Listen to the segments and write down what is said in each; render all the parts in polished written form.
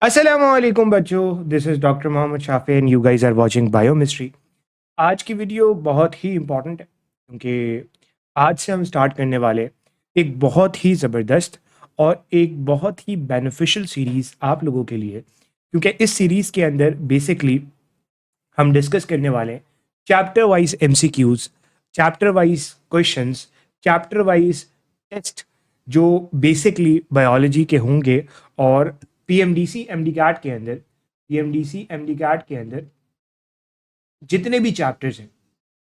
अस्सलामुअलैकुम बच्चों, this is doctor Mohammad Shafi and you guys are watching biomistry. आज की वीडियो बहुत ही इम्पॉर्टेंट है क्योंकि आज से हम स्टार्ट करने वाले एक बहुत ही ज़बरदस्त और एक बहुत ही बेनिफिशियल सीरीज़ आप लोगों के लिए, क्योंकि इस सीरीज़ के अंदर बेसिकली हम डिस्कस करने वाले हैं chapter wise MCQs, chapter wise questions, chapter wise test जो बेसिकली बायोलॉजी के होंगे। और पीएमडीसी एमडीकैट के अंदर पीएमडीसी एमडीकैट के अंदर जितने भी चैप्टर्स हैं,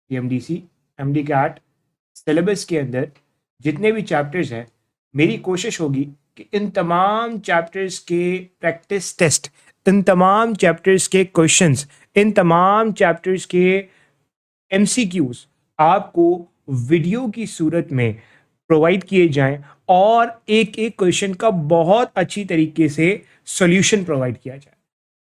पीएमडीसी एमडीकैट सिलेबस के अंदर जितने भी चैप्टर्स हैं, मेरी कोशिश होगी कि इन तमाम चैप्टर्स के प्रैक्टिस टेस्ट, इन तमाम चैप्टर्स के क्वेश्चंस, इन तमाम चैप्टर्स के एमसीक्यूज आपको वीडियो की सूरत में प्रोवाइड किए जाएं और एक एक क्वेश्चन का बहुत अच्छी तरीके से सॉल्यूशन प्रोवाइड किया जाए।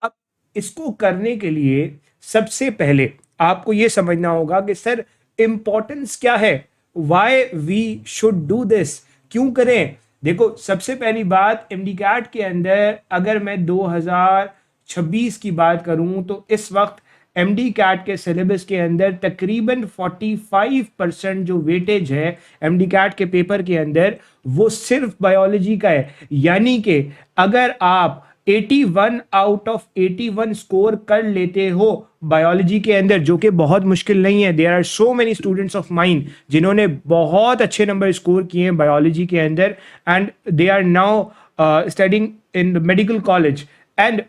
अब इसको करने के लिए सबसे पहले आपको ये समझना होगा कि सर इंपॉर्टेंस क्या है, why we should do this, क्यों करें। देखो, सबसे पहली बात, एमडीकैट के अंदर अगर मैं 2026 की बात करूं तो इस वक्त एमडी कैट के सिलेबस के अंदर तकरीबन 45% जो वेटेज है एमडी कैट के पेपर के अंदर, वो सिर्फ बायोलॉजी का है। यानी कि अगर आप 81 आउट ऑफ 81 स्कोर कर लेते हो बायोलॉजी के अंदर, जो कि बहुत मुश्किल नहीं है, there are so many students of mine जिन्होंने बहुत अच्छे नंबर स्कोर किए हैं बायोलॉजी के अंदर and they are now studying in medical college. And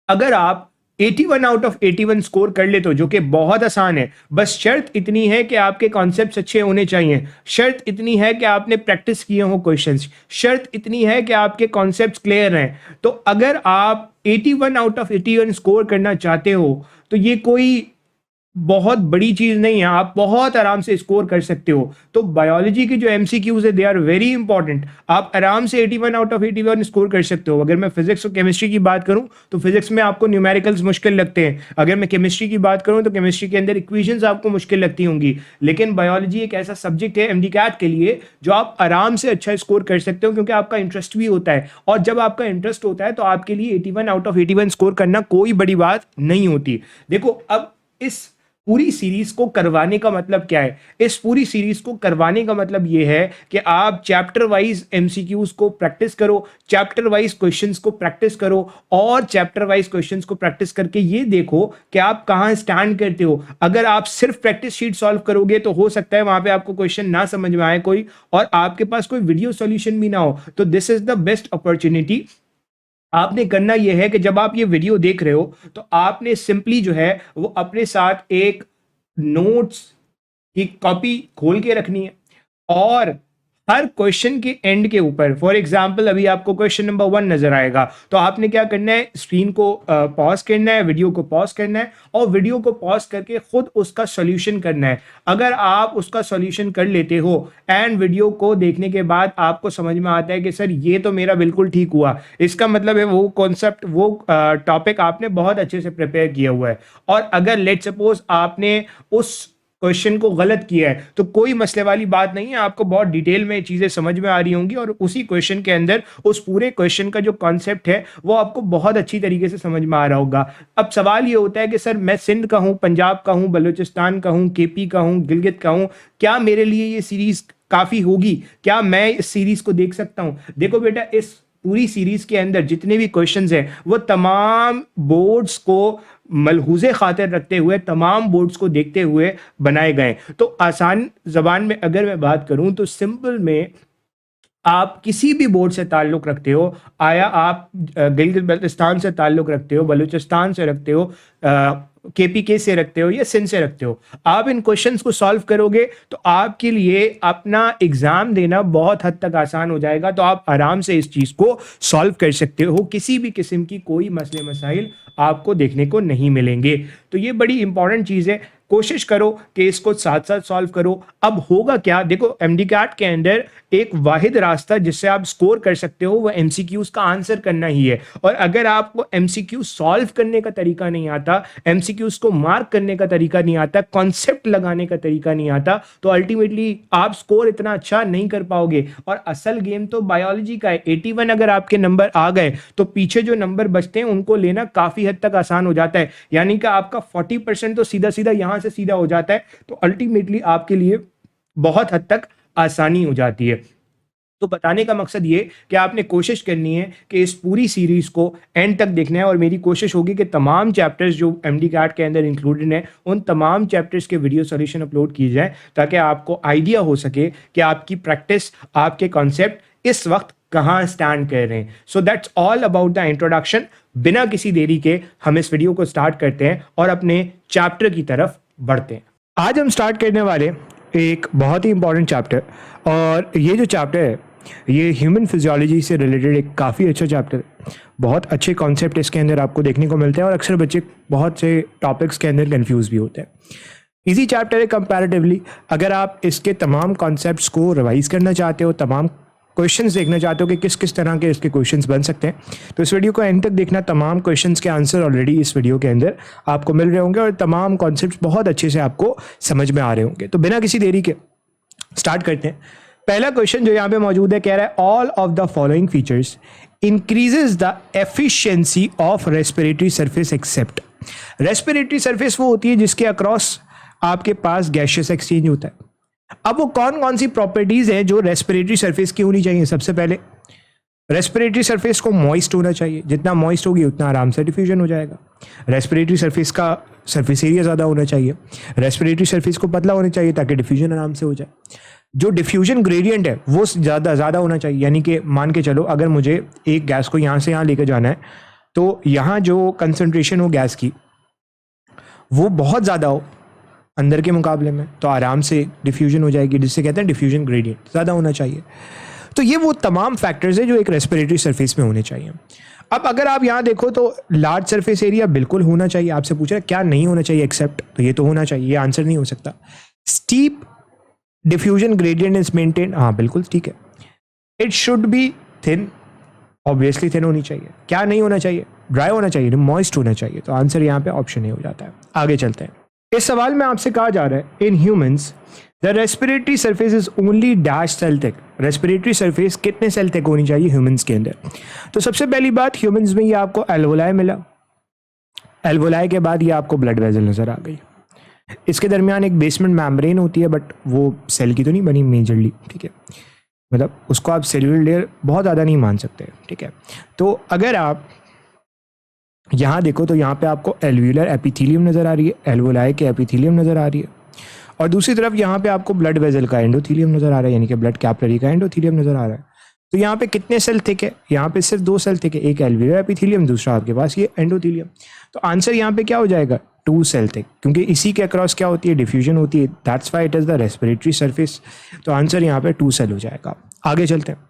अगर आप 81 आउट ऑफ 81 स्कोर कर लेते हो, जो कि बहुत आसान है, बस शर्त इतनी है कि आपके कॉन्सेप्ट्स अच्छे होने चाहिए, शर्त इतनी है कि आपने प्रैक्टिस किए हो क्वेश्चंस, शर्त इतनी है कि आपके कॉन्सेप्ट्स क्लियर हैं। तो अगर आप 81 आउट ऑफ 81 स्कोर करना चाहते हो तो ये कोई बहुत बड़ी चीज नहीं है, आप बहुत आराम से स्कोर कर सकते हो। तो बायोलॉजी के जो एमसीक्यूज है दे आर वेरी इंपॉर्टेंट, आप आराम से 81 आउट ऑफ 81 स्कोर कर सकते हो। अगर मैं फिजिक्स और केमिस्ट्री की बात करूं तो फिजिक्स में आपको न्यूमेरिकल्स मुश्किल लगते हैं, अगर मैं केमिस्ट्री की बात करूं तो केमिस्ट्री के अंदर इक्वेशंस आपको मुश्किल लगती होंगी, लेकिन बायोलॉजी एक ऐसा सब्जेक्ट है एमडीकैट के लिए जो आप आराम से अच्छा स्कोर कर सकते हो, क्योंकि आपका इंटरेस्ट भी होता है। और जब आपका इंटरेस्ट होता है तो आपके लिए 81 आउट ऑफ 81 स्कोर करना कोई बड़ी बात नहीं होती। देखो, अब इस पूरी सीरीज को करवाने का मतलब क्या है, इस पूरी सीरीज को करवाने का मतलब यह है कि आप चैप्टर वाइज एमसीक्यूज को प्रैक्टिस करो, चैप्टर वाइज क्वेश्चंस को प्रैक्टिस करो, और चैप्टर वाइज क्वेश्चंस को प्रैक्टिस करके ये देखो कि आप कहां स्टैंड करते हो। अगर आप सिर्फ प्रैक्टिस शीट सॉल्व करोगे तो हो सकता है वहां पे आपको क्वेश्चन ना समझ में आए कोई, और आपके पास कोई वीडियो सॉल्यूशन भी ना हो। तो this is the best opportunity. आपने करना यह है कि जब आप ये वीडियो देख रहे हो तो आपने सिंपली जो है वो अपने साथ एक नोट्स की कॉपी खोल के रखनी है, और हर क्वेश्चन के एंड के ऊपर, फॉर एग्जांपल अभी आपको क्वेश्चन नंबर 1 नजर आएगा, तो आपने क्या करना है, स्क्रीन को पॉज करना है, वीडियो को पॉज करना है, और वीडियो को पॉज करके खुद उसका सॉल्यूशन करना है। अगर आप उसका सॉल्यूशन कर लेते हो एंड वीडियो को देखने के बाद आपको समझ में आता है कि सर ये तो मेरा बिल्कुल ठीक हुआ, इसका मतलब है वो कॉन्सेप्ट, वो टॉपिक आपने बहुत अच्छे से प्रिपेयर किया हुआ है। और अगर लेट सपोज आपने उस क्वेश्चन को गलत किया है तो कोई मसले वाली बात नहीं है, आपको बहुत डिटेल में चीजें समझ में आ रही होंगी, और उसी क्वेश्चन के अंदर उस पूरे क्वेश्चन का जो कॉन्सेप्ट है वो आपको बहुत अच्छी तरीके से समझ में आ रहा होगा। अब सवाल ये होता है कि सर मैं सिंध का हूं, पंजाब का हूं, बलूचिस्तान का हूं, केपी का हूं, गिलगित का हूं, क्या मेरे लिए ये सीरीज काफी होगी, क्या मैं इस सीरीज को देख सकता हूं? देखो बेटा, इस पूरी सीरीज के अंदर जितने भी क्वेश्चंस हैं वो तमाम बोर्ड्स को मलहूज़े खातिर रखते हुए, तमाम बोर्ड्स को देखते हुए बनाए गए। तो आसान जबान में अगर मैं बात करूं तो सिंपल में, आप किसी भी बोर्ड से ताल्लुक़ रखते हो, आया आप गिलगित बल्तिस्तान से ताल्लुक़ रखते हो, बलूचिस्तान से रखते हो, केपीके से रखते हो या सिंध से रखते हो, आप इन क्वेश्चंस को सॉल्व करोगे तो आपके लिए अपना एग्जाम देना बहुत हद तक आसान हो जाएगा। तो आप आराम से इस चीज़ को सॉल्व कर सकते हो, किसी भी किस्म की कोई मसले मसाइल आपको देखने को नहीं मिलेंगे। तो ये बड़ी इंपॉर्टेंट चीज़ है। कोशिश करो कि इसको साथ साथ सॉल्व करो। अब होगा क्या, देखो एमडी कैट के अंदर एक वाहिद रास्ता जिससे आप स्कोर कर सकते हो वो एमसीक्यूज का आंसर करना ही है। और अगर आपको एमसीक्यू सॉल्व करने का तरीका नहीं आता, एमसीक्यूज को मार्क करने का तरीका नहीं आता, कॉन्सेप्ट लगाने का तरीका नहीं आता, तो अल्टीमेटली आप स्कोर इतना अच्छा नहीं कर पाओगे। और असल गेम तो बायोलॉजी का है। 81 अगर आपके नंबर आ गए तो पीछे जो नंबर बचते हैं उनको लेना काफी हद तक आसान हो जाता है, यानी कि आपका 40% तो सीधा सीधा यहां से सीधा हो जाता है। तो अल्टीमेटली आपके लिए बहुत हद तक आसानी हो जाती है। तो बताने का मकसद ये कि आपने कोशिश करनी है कि इस पूरी सीरीज को एंड तक देखना है, और मेरी कोशिश होगी कि तमाम चैप्टर्स जो एमडी कैट के अंदर इंक्लूडेड हैं उन तमाम चैप्टर्स के वीडियो सॉल्यूशन अपलोड किए जाए, ताकि आपको आइडिया हो सके कि आपकी प्रैक्टिस, आपके कॉन्सेप्ट इस वक्त कहाँ स्टैंड कर रहे हैं। So that's all about the introduction. बिना किसी देरी के हम इस वीडियो को स्टार्ट करते हैं और अपने चैप्टर की तरफ बढ़ते हैं। आज हम स्टार्ट करने वाले एक बहुत ही इंपॉर्टेंट चैप्टर, और ये जो चैप्टर है ये ह्यूमन फिजियोलॉजी से रिलेटेड एक काफ़ी अच्छा चैप्टर है। बहुत अच्छे कॉन्सेप्ट इसके अंदर आपको देखने को मिलते हैं, और अक्सर बच्चे बहुत से टॉपिक्स के अंदर कंफ्यूज भी होते हैं। इजी चैप्टर है कंपैरेटिवली। अगर आप इसके तमाम कॉन्सेप्ट्स को रिवाइज करना चाहते हो, तमाम क्वेश्चंस देखना चाहते हो कि किस किस तरह के इसके क्वेश्चंस बन सकते हैं, तो इस वीडियो को एंड तक देखना। तमाम क्वेश्चंस के आंसर ऑलरेडी इस वीडियो के अंदर आपको मिल रहे होंगे, और तमाम कॉन्सेप्ट्स बहुत अच्छे से आपको समझ में आ रहे होंगे। तो बिना किसी देरी के स्टार्ट करते हैं। पहला क्वेश्चन जो यहाँ पे मौजूद है कह रहा है all of the following features increases the efficiency of respiratory surface except. Respiratory surface वो होती है जिसके अक्रॉस आपके पास गैसियस एक्सचेंज होता है। अब वो कौन कौन सी प्रॉपर्टीज हैं जो रेस्पिरेटरी सरफेस की होनी चाहिए। सबसे पहले रेस्पिरेटरी सरफेस को मॉइस्ट होना चाहिए, जितना मॉइस्ट होगी उतना आराम से डिफ्यूजन हो जाएगा। रेस्पिरेटरी सरफेस का सरफेस एरिया ज़्यादा होना चाहिए। रेस्पिरेटरी सरफेस को पतला होना चाहिए ताकि डिफ्यूजन आराम से हो जाए। जो डिफ्यूजन ग्रेडियंट है वो ज़्यादा होना चाहिए, यानी कि मान के चलो अगर मुझे एक गैस को यहाँ से यहाँ लेकर जाना है, तो यहाँ जो कंसंट्रेशन हो गैस की वो बहुत ज़्यादा हो अंदर के मुकाबले में, तो आराम से डिफ्यूजन हो जाएगी, जिससे कहते हैं डिफ्यूजन ग्रेडियंट ज़्यादा होना चाहिए। तो ये वो तमाम फैक्टर्स हैं जो एक रेस्पिरेटरी सरफेस में होने चाहिए। अब अगर आप यहाँ देखो तो लार्ज सरफेस एरिया बिल्कुल होना चाहिए। आपसे पूछ रहा है क्या नहीं होना चाहिए एक्सेप्ट, तो ये तो होना चाहिए, ये आंसर नहीं हो सकता। Steep diffusion gradient is maintain, हाँ बिल्कुल ठीक है। It should be thin, obviously thin होनी चाहिए। क्या नहीं होना चाहिए, ड्राई होना चाहिए, मॉइस्ट होना चाहिए। तो आंसर यहाँ पे ऑप्शन ए हो जाता है। आगे चलते हैं। इस सवाल में आपसे कहा जा रहा है in humans the respiratory surface is only dash cell thick. Respiratory surface कितने सेल थिक होनी चाहिए ह्यूमंस के अंदर। तो सबसे पहली बात, ह्यूमंस में ये आपको एल्वोलाई मिला, एल्वोलाई के बाद ये आपको ब्लड वेसल नजर आ गई। इसके दरमियान एक बेसमेंट मेम्ब्रेन होती है, बट वो सेल की तो नहीं बनी मेजरली, ठीक है, मतलब उसको आप सेलुलर लेयर बहुत ज़्यादा नहीं मान सकते, ठीक है। तो अगर आप यहाँ देखो तो यहाँ पे आपको एल्व्यूलर एपिथेलियम नज़र आ रही है, एल्वोलाई के एपिथेलियम नज़र आ रही है, और दूसरी तरफ यहाँ पे आपको ब्लड वेसल का एंडोथेलियम नज़र आ रहा है, यानी कि ब्लड कैपिलरी का एंडोथेलियम नज़र आ रहा है। तो यहाँ पे कितने सेल थिक है, यहाँ पे सिर्फ 2 सेल थिक है, एक एल्व्यूलर एपिथेलियम, दूसरा आपके पास ये एंडोथेलियम। तो आंसर यहाँ पे क्या हो जाएगा, 2 सेल थिक, क्योंकि इसी के अक्रॉस क्या होती है, डिफ्यूजन होती है, that's why it is the respiratory surface. तो आंसर यहाँ पे 2 सेल हो जाएगा। आगे चलते हैं।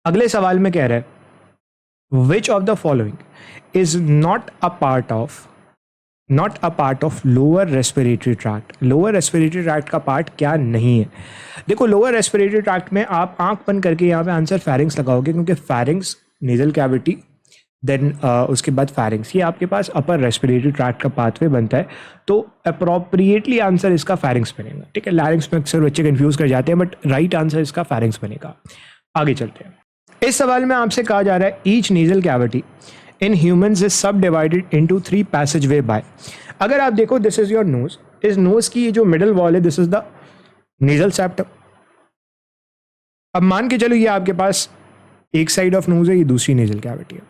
अगले सवाल में कह रहा है which of the following is not a part of lower respiratory tract। lower respiratory tract का पार्ट क्या नहीं है। देखो लोअर रेस्पिरेटरी ट्रैक्ट में आप आंख बंद करके यहाँ पे आंसर फेरिंग्स लगाओगे, क्योंकि फेरिंग्स नेजल कैविटी, देन उसके बाद फेरिंग्स, ये आपके पास अपर रेस्पिरेटरी ट्रैक्ट का पाथवे बनता है। तो अप्रोप्रिएटली आंसर इसका फेरिंग्स बनेगा, ठीक है। लैरिंग्स में अक्सर बच्चे कंफ्यूज कर जाते हैं, बट राइट आंसर इसका फेरिंग्स बनेगा। आगे चलते हैं। इस सवाल में आपसे कहा जा रहा है each nasal cavity in humans is subdivided into 3 passageway by. अगर आप देखो दिस इज योर नोज, इस नोज की ये जो मिडल वॉल है this is the nasal septum. अब मान के चलो ये आपके पास एक साइड ऑफ नोज है, ये दूसरी नेजल कैविटी है।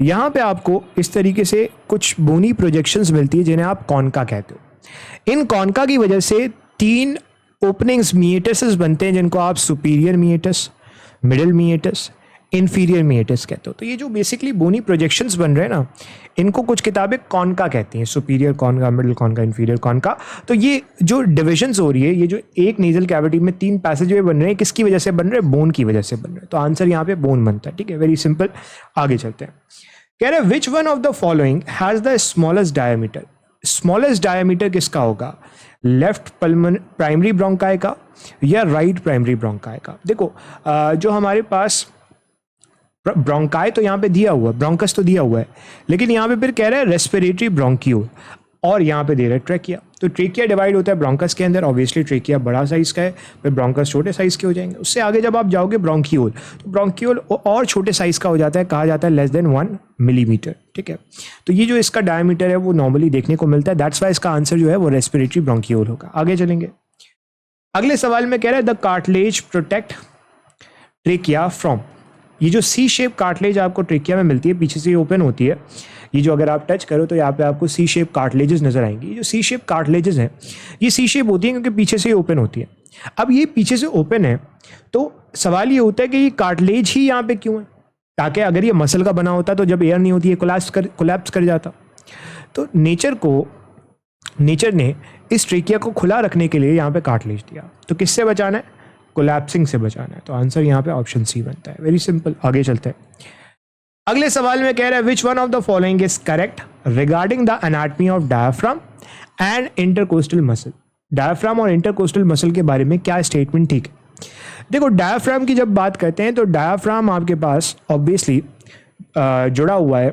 यहाँ पे आपको इस तरीके से कुछ बोनी प्रोजेक्शंस मिलती है जिन्हें आप कॉन्का कहते हो। इन कॉन्का की वजह से 3 ओपनिंग्स मिएटसेस बनते हैं, जिनको आप superior meatus, middle meatus, inferior meatus कहते हो। तो ये जो बेसिकली बोनी प्रोजेक्शंस बन रहे हैं ना, इनको कुछ किताबें कॉन्का कहती हैं, superior concha, middle concha, inferior concha. तो ये जो डिविजन्स हो रही है, ये जो एक नेजल कैविटी में 3 पैसेजवे बन रहे हैं, किसकी वजह से बन रहे हैं, बोन की वजह से बन रहे हैं। तो आंसर यहाँ पे बोन बनता है, ठीक है, वेरी सिंपल। आगे चलते हैं। कह रहे हैं which one of the following has the smallest diameter. Smallest diameter किसका होगा, लेफ्ट प्राइमरी ब्रोंकाई का या राइट प्राइमरी ब्रोंकाई का। देखो जो हमारे पास ब्रोंकाई तो यहाँ पे दिया हुआ है, ब्रोंकस तो दिया हुआ है, लेकिन यहाँ पे फिर कह रहा है रेस्पिरेटरी ब्रोंकियोल, और यहाँ पे दे रहा है ट्रेकिया। तो ट्रेकिया डिवाइड होता है ब्रोंकस के अंदर, ऑब्वियसली ट्रेकिया बड़ा साइज का है, फिर ब्रोंकस छोटे साइज के हो जाएंगे। उससे आगे जब आप जाओगे ब्रोंकियोल, तो ब्रोंकियोल और छोटे साइज का हो जाता है, कहा जाता है लेस देन 1 मिलीमीटर। ठीक है, तो ये जो इसका डायमीटर है वो नॉर्मली देखने को मिलता है, दैट्स वाई इसका आंसर जो है वो रेस्पिरेटरी ब्रोंकियोल होगा। आगे चलेंगे, अगले सवाल में कह रहा है the cartilage protect trachea from. ये जो सी शेप कार्टिलेज आपको ट्रेकिया में मिलती है, पीछे से ओपन होती है, ये जो अगर आप टच करो तो यहाँ पे आपको सी शेप कार्टिलेजेस नजर आएंगी। ये जो सी शेप कार्टिलेजेस हैं ये सी शेप होती है क्योंकि पीछे से ओपन होती है। अब ये पीछे से ओपन है तो सवाल ये होता है कि ये कार्टिलेज ही यहाँ पे क्यों है, ताकि अगर ये मसल का बना होता तो जब एयर नहीं होती है कोलैप्स कर जाता। तो नेचर ने इस ट्रेकिया को खुला रखने के लिए यहाँ पे कार्टिलेज दिया। तो किससे बचाना है, कोलैप्सिंग से बचाना है। तो आंसर यहाँ पे ऑप्शन सी बनता है, वेरी सिंपल। आगे चलते हैं, अगले सवाल में कह रहा है which one of the following is correct regarding the anatomy of diaphragm and intercostal muscle. Diaphragm और इंटरकोस्टल मसल के बारे में क्या स्टेटमेंट ठीक है। देखो डायफ्राम की जब बात करते हैं तो डायफ्राम आपके पास ऑब्वियसली जुड़ा हुआ है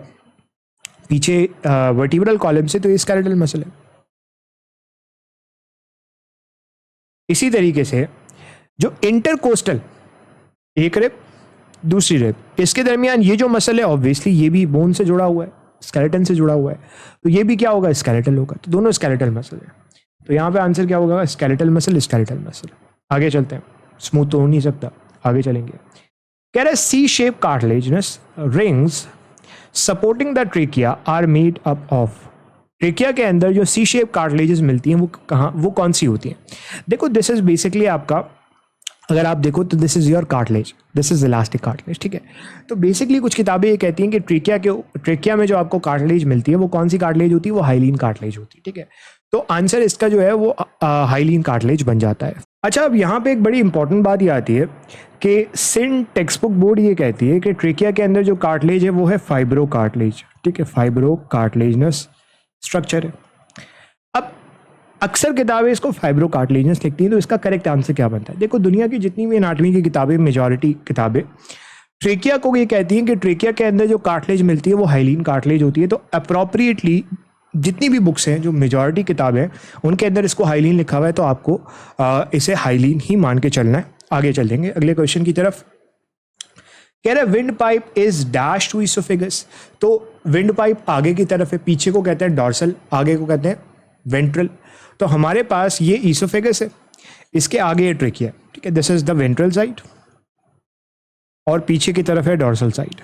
पीछे वर्टिब्रल कॉलम से, तो ये स्केलेटल मसल है। इसी तरीके से जो इंटरकोस्टल, एक रिब दूसरी रिब, इसके दरमियान ये जो मसल है ऑब्वियसली ये भी बोन से जुड़ा हुआ है, स्केलेटन से जुड़ा हुआ है, तो ये भी क्या होगा, स्केलेटल होगा। तो दोनों स्केलेटल मसल है, तो यहाँ पे आंसर क्या होगा, स्केलेटल मसल, स्केलेटल मसल। आगे चलते हैं, स्मूथ तो हो नहीं सकता, आगे चलेंगे। कह रहा है C shape cartilaginous rings supporting the trachea are made up of. Trachea के अंदर जो सी शेप कार्टिलेजेस मिलती हैं वो कहाँ, वो कौन सी होती हैं। देखो दिस इज बेसिकली आपका, अगर आप देखो तो this is your cartilage, this is elastic cartilage. ठीक है, तो बेसिकली कुछ किताबें ये कहती हैं कि ट्रेकिया में जो आपको कार्टिलेज मिलती है वो कौन सी कार्टिलेज होती है, वो हाइलीन कार्टिलेज होती है। ठीक है, तो आंसर इसका जो है वो हाइलीन कार्टिलेज बन जाता है। अच्छा, अब यहाँ पे एक बड़ी इंपॉर्टेंट बात ये आती है कि सिन टेक्स्ट बुक बोर्ड ये कहती है कि ट्रेकिया के अंदर जो कार्टिलेज है वो है फाइब्रो कार्टिलेज। ठीक है, फाइब्रो कार्टिलेजनस स्ट्रक्चर है। अब अक्सर किताबें इसको फाइब्रो कार्टिलेजनस लिखती हैं, तो इसका करेक्ट आंसर क्या बनता है। देखो दुनिया की जितनी भी एनाटॉमी की किताबें, मेजॉरिटी किताबें ट्रेकिया को ये कहती हैं कि ट्रेकिया के अंदर जो कार्टिलेज मिलती है वो हाइलीन कार्टिलेज होती है। तो अप्रोप्रिएटली जितनी भी बुक्स हैं, जो मेजॉरिटी किताबें हैं, उनके अंदर इसको हाइलीन लिखा हुआ है, तो आपको इसे हाइलीन ही मान के चलना है। आगे चलेंगे अगले क्वेश्चन की तरफ। कह रहा है wind pipe is dash to oesophagus. तो विंड पाइप आगे की तरफ है, पीछे को कहते हैं डॉर्सल, आगे को कहते हैं वेंट्रल। तो हमारे पास ये इसोफेगस है, इसके आगे ये ट्रेकिया। ठीक है, this is the ventral side और पीछे की तरफ है डॉर्सल साइड।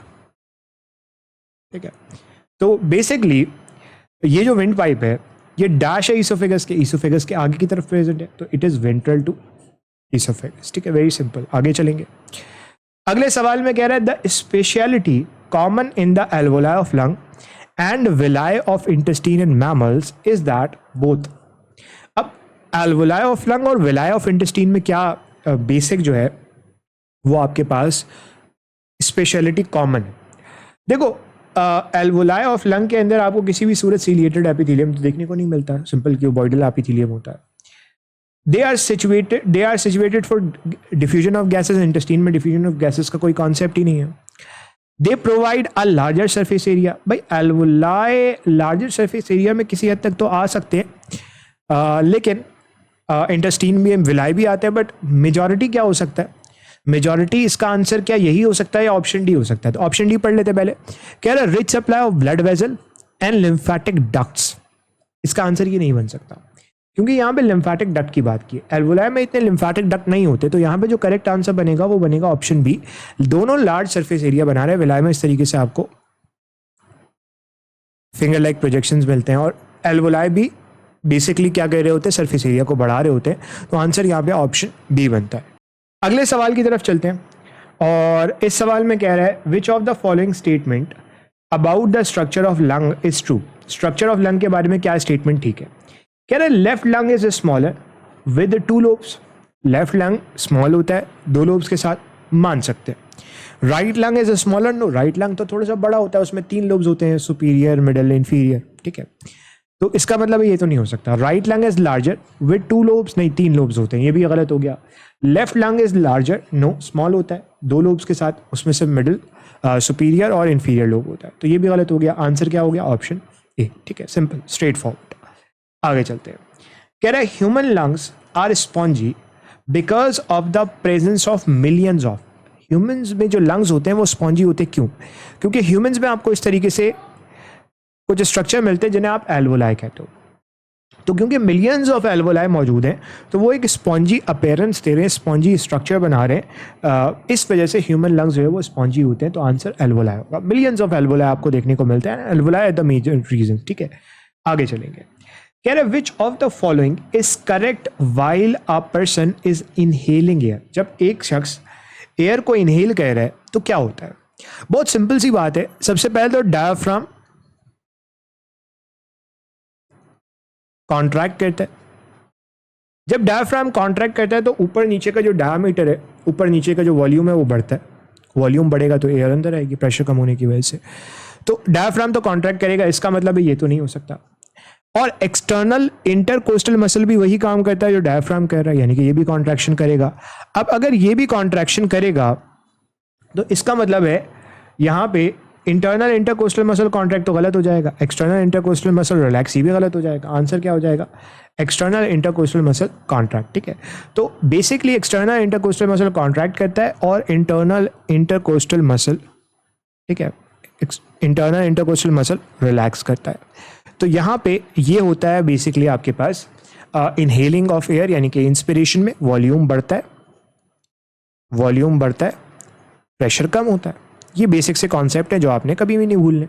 ठीक है, तो बेसिकली ये जो विंड पाइप है ये डैश है इसोफेगस के आगे की तरफ प्रेजेंट है, तो it is ventral to oesophagus. ठीक है, वेरी सिंपल। आगे चलेंगे, अगले सवाल में कह रहा है the speciality common in the alveoli of lung and villi of intestine in mammals is that both. अब एल्वोलाई ऑफ लंग और विलाई ऑफ इंटेस्टाइन में क्या बेसिक जो है वो आपके पास स्पेशलिटी कॉमन है। देखो एल्वोलाई ऑफ लंग के अंदर आपको किसी भी सूरत सीलिएटेड एपिथेलियम तो देखने को नहीं मिलता, सिंपल क्यूबॉइडल एपिथेलियम होता है। They are situated for diffusion of gases. Intestine में डिफ्यूजन ऑफ गैसेस का कोई कॉन्सेप्ट ही नहीं है। They provide a larger surface area. भाई एल्वोलाई लार्जर सरफेस एरिया में किसी हद तक तो आ सकते हैं, लेकिन इंटेस्टाइन में विलाई भी आते हैं, बट मेजॉरिटी क्या हो सकता है, मेजॉरिटी इसका आंसर क्या यही हो सकता है या ऑप्शन डी हो सकता है। तो ऑप्शन डी पढ़ लेते हैं पहले। कह रहा है rich supply of blood vessel and lymphatic ducts. इसका आंसर ये नहीं बन सकता क्योंकि यहाँ पे लिम्फेटिक डक्ट की बात की है। एल्वोलाई में इतने लिम्फेटिक डक्ट नहीं होते, तो यहाँ पे जो करेक्ट आंसर बनेगा वो बनेगा ऑप्शन बी। दोनों लार्ज सरफेस एरिया बना रहे हैं। विलाई में इस तरीके से आपको फिंगर लाइक प्रोजेक्शंस मिलते हैं, और एल्वोलाई भी बेसिकली क्या कह रहे होते हैं, सरफेस एरिया को बढ़ा रहे होते हैं। तो आंसर यहाँ पे ऑप्शन बी बनता है। अगले सवाल की तरफ चलते हैं, और इस सवाल में कह रहा है which of the following statement about the structure of lung is true. Structure of lung के बारे में क्या स्टेटमेंट ठीक है। कह रहा है left lung is smaller with 2 lobes. Left lung small होता है 2 लोब्स के साथ, मान सकते हैं। Right lung is smaller, no, right lung तो थोड़ा सा बड़ा होता है, उसमें 3 लोब्स होते हैं, सुपीरियर, मिडल, इंफीरियर। ठीक है, तो इसका मतलब ये तो नहीं हो सकता। Right lung is larger with 2 lobes, नहीं 3 लोब्स होते हैं, ये भी गलत हो गया। Left lung is larger, know small होता है 2 लोब्स के साथ, उसमें से मिडिल सुपीरियर और इन्फीरियर लोब होता है, तो ये भी गलत हो गया। आंसर क्या हो गया? Option A. ठीक है, सिंपल स्ट्रेट फॉरवर्ड। आगे चलते हैं। कह रहा है human lungs are spongy because of the presence of millions of, humans में जो लंग्स होते हैं वो स्पॉन्जी होते हैं, क्यों? क्योंकि ह्यूमंस में आपको इस तरीके से कुछ स्ट्रक्चर मिलते हैं जिन्हें आप एल्वोलाई कहते हो। तो क्योंकि मिलियंस ऑफ एल्वोलाई मौजूद हैं तो वो एक स्पॉन्जी अपीयरेंस दे रहे हैं, स्पॉन्जी स्ट्रक्चर बना रहे हैं, इस वजह से ह्यूमन लंग्स जो है वो स्पॉन्जी होते हैं। तो आंसर एल्वोलाई होगा। मिलियंस ऑफ एल्वोलाई आपको देखने को मिलते हैं, एल्वोलाई द मेजर रीजन। ठीक है, आगे चलेंगे। कह रहे which of the following is correct while a person is inhaling air, जब एक शख्स एयर को इनहेल कह रहा है तो क्या होता है? बहुत सिंपल सी बात है। सबसे पहले तो डायफ्राम कॉन्ट्रैक्ट करता है। जब डायफ्राम कॉन्ट्रैक्ट करता है तो ऊपर नीचे का जो डायमीटर है, ऊपर नीचे का जो वॉल्यूम है वो बढ़ता है। वॉल्यूम बढ़ेगा तो एयर अंदर आएगी प्रेशर कम होने की वजह से। तो डायफ्राम तो कॉन्ट्रैक्ट करेगा, इसका मतलब ये तो नहीं हो सकता। और एक्सटर्नल इंटरकोस्टल मसल भी वही काम करता है जो डायफ्राम कर रहा है, यानी कि ये भी कॉन्ट्रैक्शन करेगा। अब अगर ये भी कॉन्ट्रैक्शन करेगा तो इसका मतलब है यहाँ पे इंटरनल इंटरकोस्टल मसल कॉन्ट्रैक्ट तो गलत हो जाएगा, एक्सटर्नल इंटरकोस्टल मसल रिलैक्स, ये भी गलत हो जाएगा। आंसर क्या हो जाएगा? External intercostal muscle contract. ठीक है, तो basically external intercostal muscle contract करता है और इंटरनल इंटरकोस्टल मसल, ठीक है, इंटरनल इंटरकोस्टल मसल रिलैक्स करता है। तो यहाँ पे ये होता है बेसिकली आपके पास इनहेलिंग ऑफ एयर, यानी कि इंस्पिरेशन में वॉल्यूम बढ़ता है, वॉल्यूम बढ़ता है, प्रेशर कम होता है। ये बेसिक से कॉन्सेप्ट है जो आपने कभी भी नहीं भूलने।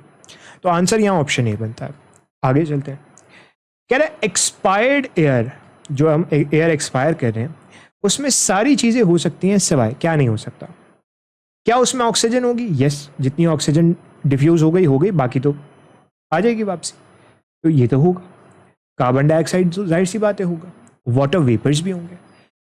तो आंसर यहाँ ऑप्शन ए बनता है। आगे चलते हैं। कह रहे एक्सपायर्ड एयर, जो हम एयर एक्सपायर कर रहे हैं उसमें सारी चीज़ें हो सकती हैं सिवाय क्या नहीं हो सकता? क्या उसमें ऑक्सीजन होगी? यस, जितनी ऑक्सीजन डिफ्यूज हो गई, बाकी तो आ जाएगी वापसी। तो ये तो होगा। कार्बन डाइऑक्साइड जाहिर सी बातें होगा। वाटर वेपर्स भी होंगे।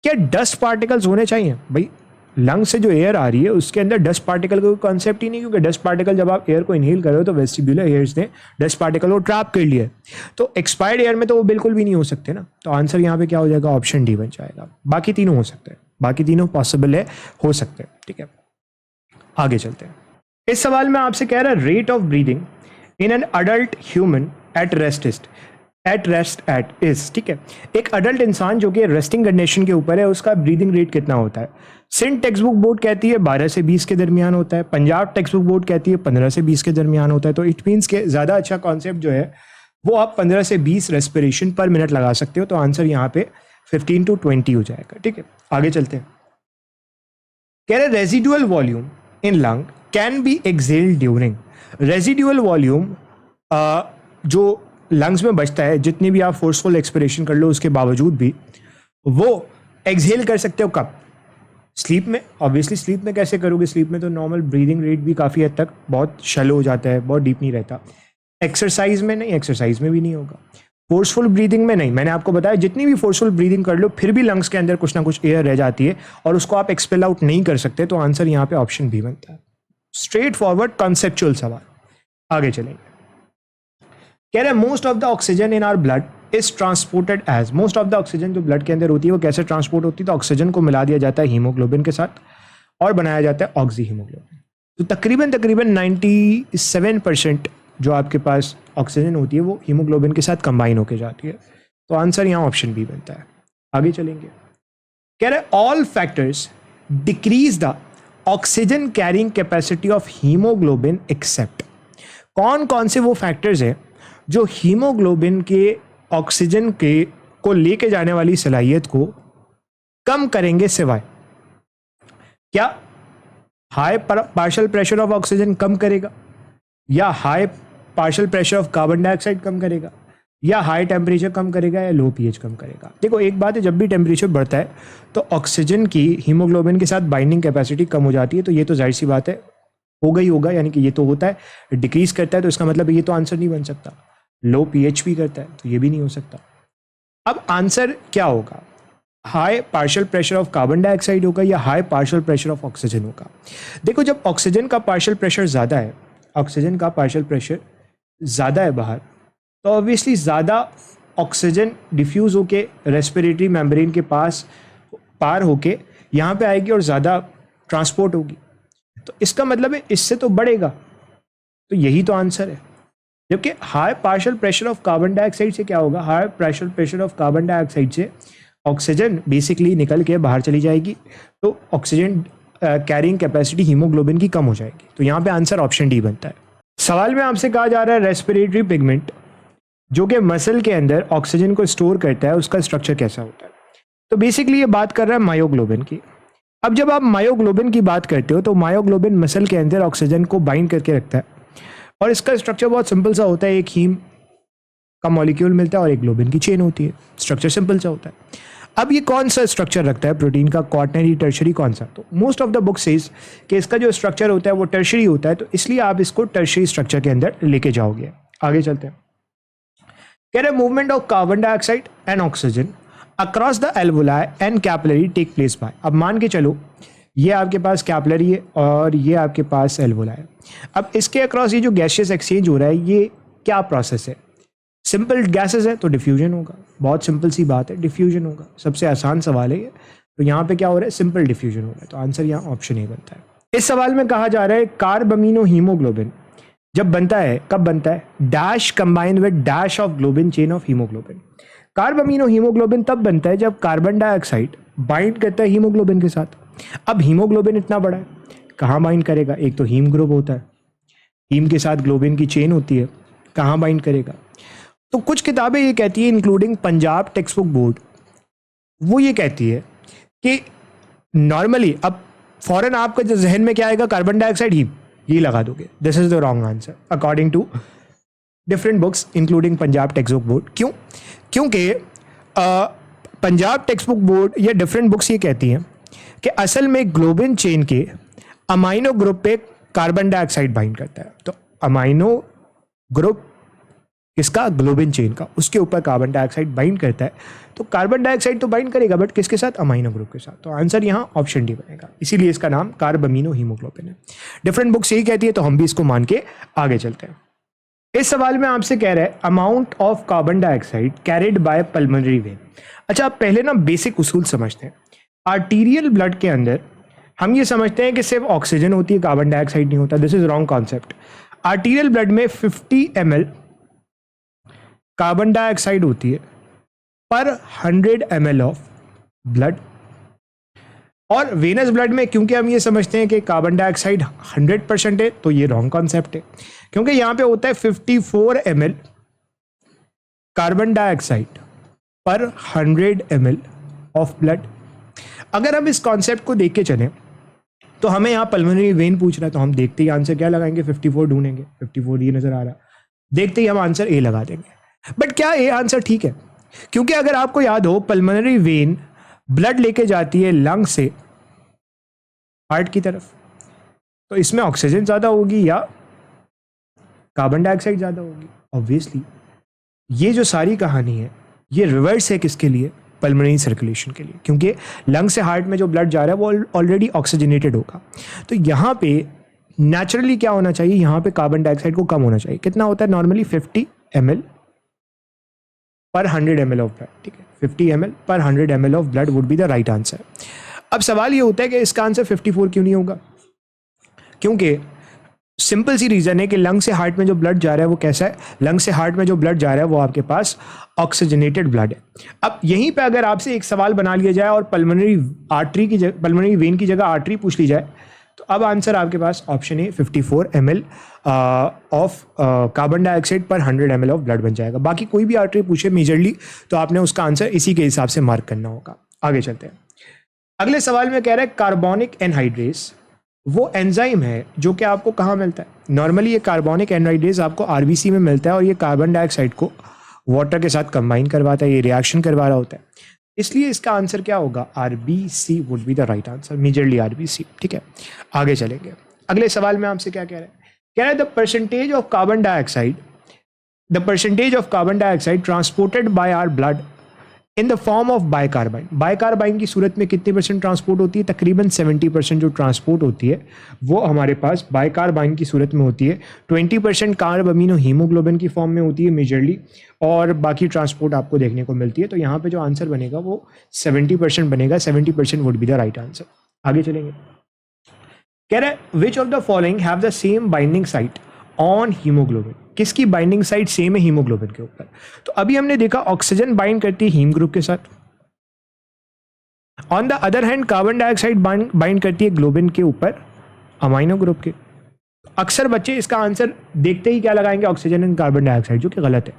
क्या डस्ट पार्टिकल्स होने चाहिए? भाई लंग से जो एयर आ रही है उसके अंदर डस्ट पार्टिकल का कोई कॉन्सेप्ट ही नहीं, क्योंकि डस्ट पार्टिकल जब आप एयर को इनहेल कर रहे हो तो वेस्टिब्यूलर एयर्स ने डस्ट पार्टिकल को ट्रैप कर लिया है। तो एक्सपायर्ड एयर में तो वो बिल्कुल भी नहीं हो सकते ना। तो आंसर यहाँ पे क्या हो जाएगा? ऑप्शन डी बन जाएगा। बाकी तीनों हो सकते हैं, बाकी तीनों पॉसिबल है, हो सकते हैं। ठीक है, आगे चलते हैं। इस सवाल में आपसे कह रहा है rate of breathing in an adult human at rest is, ठीक है, एक अडल्ट इंसान जो कि रेस्टिंग कंडीशन के ऊपर है उसका ब्रीदिंग रेट कितना होता है? सिंध टेक्स्ट बुक बोर्ड कहती है 12 से 20 के दरमियान होता है, पंजाब टेक्स्ट बुक बोर्ड कहती है 15 से 20 के दरमियान होता है। तो इट मीन्स के ज़्यादा अच्छा कॉन्सेप्ट जो है वो आप 15 से 20 रेस्पिरेशन पर मिनट लगा सकते हो। तो आंसर यहाँ पे 15 to 20 हो जाएगा। ठीक है, आगे चलते हैं। कह रहे residual volume in lung can be excelled during, residual volume जो लंग्स में बचता है, जितनी भी आप फोर्सफुल एक्सपिरेशन कर लो उसके बावजूद भी वो एक्सहेल कर सकते हो कब? स्लीप में। ऑब्वियसली स्लीप में कैसे करोगे? स्लीप में तो नॉर्मल ब्रीदिंग रेट भी काफ़ी हद तक बहुत शैलो हो जाता है, बहुत डीप नहीं रहता। एक्सरसाइज में नहीं, एक्सरसाइज में भी नहीं होगा। फोर्सफुल ब्रीदिंग में नहीं, मैंने आपको बताया जितनी भी फोर्सफुल ब्रीदिंग कर लो फिर भी लंग्स के अंदर कुछ ना कुछ एयर रह जाती है और उसको आप एक्सपेल आउट नहीं कर सकते। तो आंसर यहाँ पे ऑप्शन बी बनता है। स्ट्रेट फॉरवर्ड कॉन्सेप्चुअल सवाल। आगे चलेंगे। कह रहे हैं most of the oxygen in our blood is transported as, most of the oxygen जो ब्लड के अंदर होती है वो कैसे ट्रांसपोर्ट होती है? तो ऑक्सीजन को मिला दिया जाता है हीमोग्लोबिन के साथ और बनाया जाता है ऑक्सी हीमोग्लोबिन। तो तकरीबन 97% जो आपके पास ऑक्सीजन होती है वो हीमोग्लोबिन के साथ कंबाइन होकर जाती है। तो आंसर यहाँ ऑप्शन बी बनता है। आगे चलेंगे। कह रहे all factors decrease the oxygen carrying capacity of haemoglobin except, कौन कौन से वो फैक्टर्स हैं जो हीमोग्लोबिन के ऑक्सीजन के को लेके जाने वाली सलाहियत को कम करेंगे सिवाय? क्या high partial pressure of oxygen कम करेगा, या high partial pressure of carbon dioxide कम करेगा, या हाई टेम्परेचर कम करेगा, या लो पीएच कम करेगा? देखो एक बात है, जब भी टेम्परेचर बढ़ता है तो ऑक्सीजन की हीमोग्लोबिन के साथ बाइंडिंग कैपेसिटी कम हो जाती है। तो ये तो जाहिर सी बात है होगा ही होगा, यानी कि ये तो होता है, डिक्रीज करता है। तो इसका मतलब ये तो आंसर नहीं बन सकता। लो पीएच भी करता है तो ये भी नहीं हो सकता। अब आंसर क्या होगा? High partial pressure of carbon dioxide होगा या high partial pressure of oxygen होगा? देखो जब ऑक्सीजन का पार्शियल प्रेशर ज़्यादा है, ऑक्सीजन का पार्शियल प्रेशर ज़्यादा है बाहर, तो ऑब्वियसली ज़्यादा ऑक्सीजन डिफ्यूज़ होके रेस्पिरेटरी मेम्ब्रेन के पास पार होके यहाँ पे आएगी और ज़्यादा ट्रांसपोर्ट होगी, तो इसका मतलब है इससे तो बढ़ेगा, तो यही तो आंसर है। जबकि high partial pressure of carbon dioxide से क्या होगा, high partial pressure of carbon dioxide से ऑक्सीजन बेसिकली निकल के बाहर चली जाएगी, तो ऑक्सीजन कैरिंग कैपेसिटी हीमोग्लोबिन की कम हो जाएगी। तो यहाँ पे आंसर ऑप्शन डी बनता है। सवाल में आपसे कहा जा रहा है रेस्पिरेटरी पिगमेंट जो कि मसल के अंदर ऑक्सीजन को स्टोर करता है, उसका स्ट्रक्चर कैसा होता है। तो बेसिकली ये बात कर रहा है मायोग्लोबिन की। अब जब आप मायोग्लोबिन की बात करते हो तो मायोग्लोबिन मसल के अंदर ऑक्सीजन को बाइंड करके रखता है और इसका स्ट्रक्चर बहुत सिंपल सा होता है, एक हीम का मॉलिक्यूल मिलता है और एक ग्लोबिन की चेन होती है। स्ट्रक्चर सिंपल सा होता है। अब ये कौन सा स्ट्रक्चर रखता है प्रोटीन का, क्वाटरनरी, टर्शरी, कौन सा? तो most of the book says कि इसका जो स्ट्रक्चर होता है वो टर्शरी होता है, तो इसलिए आप इसको टर्शरी स्ट्रक्चर के अंदर लेके जाओगे। आगे चलते हैं। कह रहे movement of carbon dioxide and oxygen across the alveoli and capillary take place by. अब मान के चलो ये आपके पास कैपिलरी है और ये आपके पास एल्वुलाई है। अब इसके अक्रॉस ये जो गैसियस एक्सचेंज हो रहा है ये क्या प्रोसेस है? सिंपल गैसेस है तो डिफ्यूजन होगा, बहुत सिंपल सी बात है, डिफ्यूजन होगा। सबसे आसान सवाल है ये। तो यहाँ पे क्या हो रहा है, सिंपल डिफ्यूजन हो रहा है, तो आंसर यहाँ ऑप्शन ए बनता है। इस सवाल में कहा जा रहा है कार्बमिनो हीमोग्लोबिन जब बनता है, कब बनता है? Dash combined with dash of globin chain of haemoglobin. Carbamino haemoglobin तब बनता है जब कार्बन डाइऑक्साइड बाइंड करता है हीमोग्लोबिन के साथ। अब हीमोग्लोबिन इतना बड़ा है, कहाँ बाइंड करेगा? एक तो हीम ग्रुप होता है, हीम के साथ ग्लोबिन की चेन होती है, कहाँ बाइंड करेगा? तो कुछ किताबें ये कहती है, including Punjab text book board, वो ये कहती है कि नॉर्मली अब फॉरन आपका जो जहन में क्या आएगा, कार्बन डाइऑक्साइड हीम, ये लगा दोगे। This is the wrong answer according to different books including Punjab text book board. क्यों? क्योंकि पंजाब टेक्स्ट बुक बोर्ड या डिफरेंट बुक्स ये कहती हैं कि असल में ग्लोबिन चेन के अमाइनो ग्रुप पे कार्बन डाइऑक्साइड बाइंड करता है। तो अमाइनो ग्रुप किसका? ग्लोबिन चेन का, उसके ऊपर कार्बन डाइऑक्साइड बाइंड करता है। तो कार्बन डाइऑक्साइड तो बाइंड करेगा बट किसके साथ? अमाइनो ग्रुप के साथ। तो आंसर यहाँ ऑप्शन डी बनेगा, इसीलिए इसका नाम कार्बमिनो हीमोग्लोबिन है। डिफरेंट बुक्स यही कहती है तो हम भी इसको मान के आगे चलते हैं। इस सवाल में आपसे कह रहा है amount of carbon dioxide carried by pulmonary vein. अच्छा, आप पहले ना बेसिक उसूल समझते हैं। आर्टीरियल ब्लड के अंदर हम ये समझते हैं कि सिर्फ ऑक्सीजन होती है, कार्बन डाइऑक्साइड नहीं होता। This is wrong concept. Arterial blood में 50 ml कार्बन डाइऑक्साइड होती है पर 100 ml ऑफ ब्लड, और वेनस ब्लड में क्योंकि हम ये समझते हैं कि कार्बन डाइऑक्साइड 100% है, तो ये रॉन्ग कॉन्सेप्ट है, क्योंकि यहां पे होता है 54 ml carbon dioxide per 100 ml of blood. अगर हम इस कॉन्सेप्ट को देख के चलें तो हमें यहाँ पल्मोनरी वेन पूछ रहा है, तो हम देखते ही आंसर क्या लगाएंगे? 54 ढूंढेंगे, 54 ये नजर आ रहा, देखते ही हम आंसर ए लगा देंगे। बट क्या ए आंसर ठीक है? क्योंकि अगर आपको याद हो पल्मोनरी वेन ब्लड लेके जाती है लंग से हार्ट की तरफ, तो इसमें ऑक्सीजन ज्यादा होगी या कार्बन डाइऑक्साइड ज्यादा होगी? ऑब्वियसली ये जो सारी कहानी है ये रिवर्स है, किसके लिए? पल्मोनरी सर्कुलेशन के लिए, क्योंकि लंग से हार्ट में जो ब्लड जा रहा है वो ऑलरेडी ऑक्सीजनेटेड होगा। तो यहाँ पे नेचुरली क्या होना चाहिए? यहाँ पे कार्बन डाइऑक्साइड को कम होना चाहिए। कितना होता है नॉर्मली? 50 ml पर 100 ml ऑफ ब्लड। ठीक है, 50 ml पर 100 ml of blood would be the right answer. अब सवाल ये होता है कि इसका आंसर 54 क्यों नहीं होगा? क्योंकि सिंपल सी रीजन है कि लंग से हार्ट में जो ब्लड जा रहा है वो कैसा है? लंग से हार्ट में जो ब्लड जा रहा है वो आपके पास ऑक्सीजनेटेड ब्लड है। अब यहीं पे अगर आपसे एक सवाल बना लिया जाए और पल्मोनरी आर्टरी की जगह, पल्मोनरी वेन की जगह आर्टरी पूछ ली जाए, तो अब आंसर आपके पास option A 54 ml of carbon dioxide per 100 ml of blood बन जाएगा। बाकी कोई भी आर्टरी पूछे मेजरली तो आपने उसका आंसर इसी के हिसाब से मार्क करना होगा। आगे चलते हैं। अगले सवाल में कह रहा है कार्बोनिक एनहाइड्रेस वो एंजाइम है जो कि आपको कहाँ मिलता है? नॉर्मली ये कार्बोनिक एनहाइड्रेस आपको आरबीसी में मिलता है और ये कार्बन डाइऑक्साइड को वाटर के साथ कंबाइन करवाता है, ये रिएक्शन करवा रहा होता है, इसलिए इसका आंसर क्या होगा? RBC would be the right answer, majorly RBC. ठीक है, आगे चलेंगे। अगले सवाल में आपसे क्या कह रहा है? कह रहा है the percentage of carbon dioxide transported by our blood in the form of bicarbonate. Bicarbonate की सूरत में कितनी परसेंट ट्रांसपोर्ट होती है? तकरीबन 70% जो ट्रांसपोर्ट होती है वो हमारे पास बाइकार्बाइन की सूरत में होती है। 20% कार्ब अमीनो हीमोग्लोबिन की फॉर्म में होती है मेजरली, और बाकी ट्रांसपोर्ट आपको देखने को मिलती है। तो यहाँ पे जो आंसर बनेगा वो 70% बनेगा। 70% would be the right answer. आगे चलेंगे। कह रहा है which of the following have the same binding site on haemoglobin. किसकी बाइंडिंग साइट सेम है हीमोग्लोबिन के ऊपर? तो अभी हमने देखा ऑक्सीजन बाइंड करती है हीम ग्रुप के साथ। On the other hand carbon dioxide bind करती है ग्लोबिन के ऊपर अमाइनो ग्रुप के। अक्सर बच्चे इसका आंसर देखते ही क्या लगाएंगे? ऑक्सीजन एंड कार्बन डाइऑक्साइड, जो कि गलत है।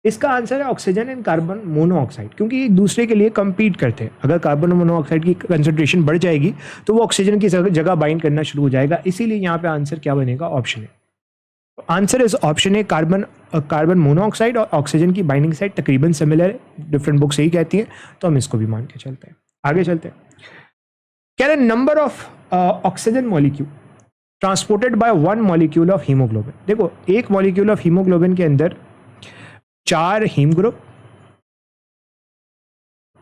इसका आंसर है ऑक्सीजन एंड कार्बन मोनोऑक्साइड, क्योंकि एक दूसरे के लिए कंपीट करते हैं। अगर कार्बन मोनोऑक्साइड की कंसंट्रेशन बढ़ जाएगी तो वो ऑक्सीजन की जगह बाइंड करना शुरू हो जाएगा। इसीलिए यहाँ पे आंसर क्या बनेगा? ऑप्शन है। आंसर इज ऑप्शन है। कार्बन मोनोऑक्साइड और ऑक्सीजन की बाइंडिंग साइड तकरीबन सिमिलर है, डिफरेंट बुक्स यही कहती है, तो हम इसको भी मान के चलते हैं। आगे चलते हैं। क्या है number of oxygen molecule transported by one molecule of haemoglobin. देखो एक मॉलिक्यूल ऑफ हीमोग्लोबिन के अंदर 4 हीम ग्रुप,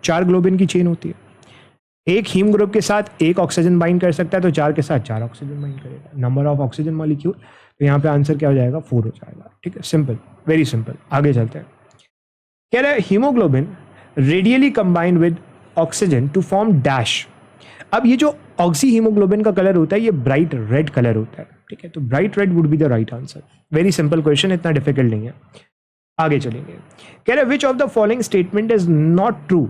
4 ग्लोबिन की चेन होती है। एक हीम ग्रुप के साथ एक ऑक्सीजन बाइंड कर सकता है, तो 4 के साथ 4 ऑक्सीजन बाइंड करेगा। नंबर ऑफ ऑक्सीजन मॉलिक्यूल, तो यहाँ पे आंसर क्या हो जाएगा? 4 हो जाएगा। ठीक है, सिंपल, वेरी सिंपल। आगे चलते हैं। कह रहा है haemoglobin readily combined with oxygen to form dash. अब ये जो ऑक्सी हीमोग्लोबिन का कलर होता है ये ब्राइट रेड कलर होता है। ठीक है, तो bright red wood be the right answer. Very simple question, इतना डिफिकल्ट नहीं है। आगे चलेंगे। कह रहे हैं which of the following statement is not true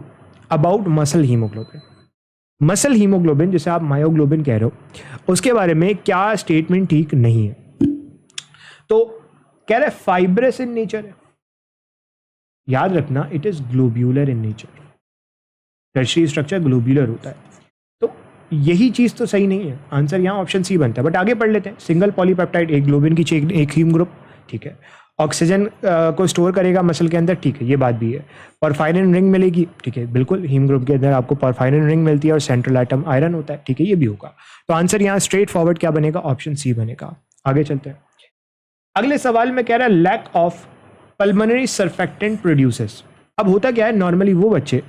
about muscle haemoglobin. Muscle haemoglobin जिसे आप मायोग्लोबिन कह रहे हो, उसके बारे में क्या स्टेटमेंट ठीक नहीं है? तो कह रहे फाइब्रस इन नेचर है। याद रखना, it is globular in nature. Tertiary structure globular होता है, तो यही चीज तो सही नहीं है। आंसर यहाँ ऑप्शन सी बनता है। बट आगे पढ़ लेते हैं। सिंगल पॉलीपेप्टाइड, एक ग्लोबिन की चेन, एक हीम ग्रुप। ठीक है, ऑक्सीजन को स्टोर करेगा मसल के अंदर। ठीक है, ये बात भी है। परफायरिन रिंग मिलेगी। ठीक है, बिल्कुल, हीम ग्रुप के अंदर आपको परफायरिन रिंग मिलती है और सेंट्रल एटम आयरन होता है। ठीक है, ये भी होगा। तो आंसर यहाँ स्ट्रेट फॉरवर्ड क्या बनेगा? ऑप्शन सी बनेगा। आगे चलते हैं। अगले सवाल में कह रहा है lack of pulmonary surfactant produces. अब होता क्या है, नॉर्मली वो बच्चे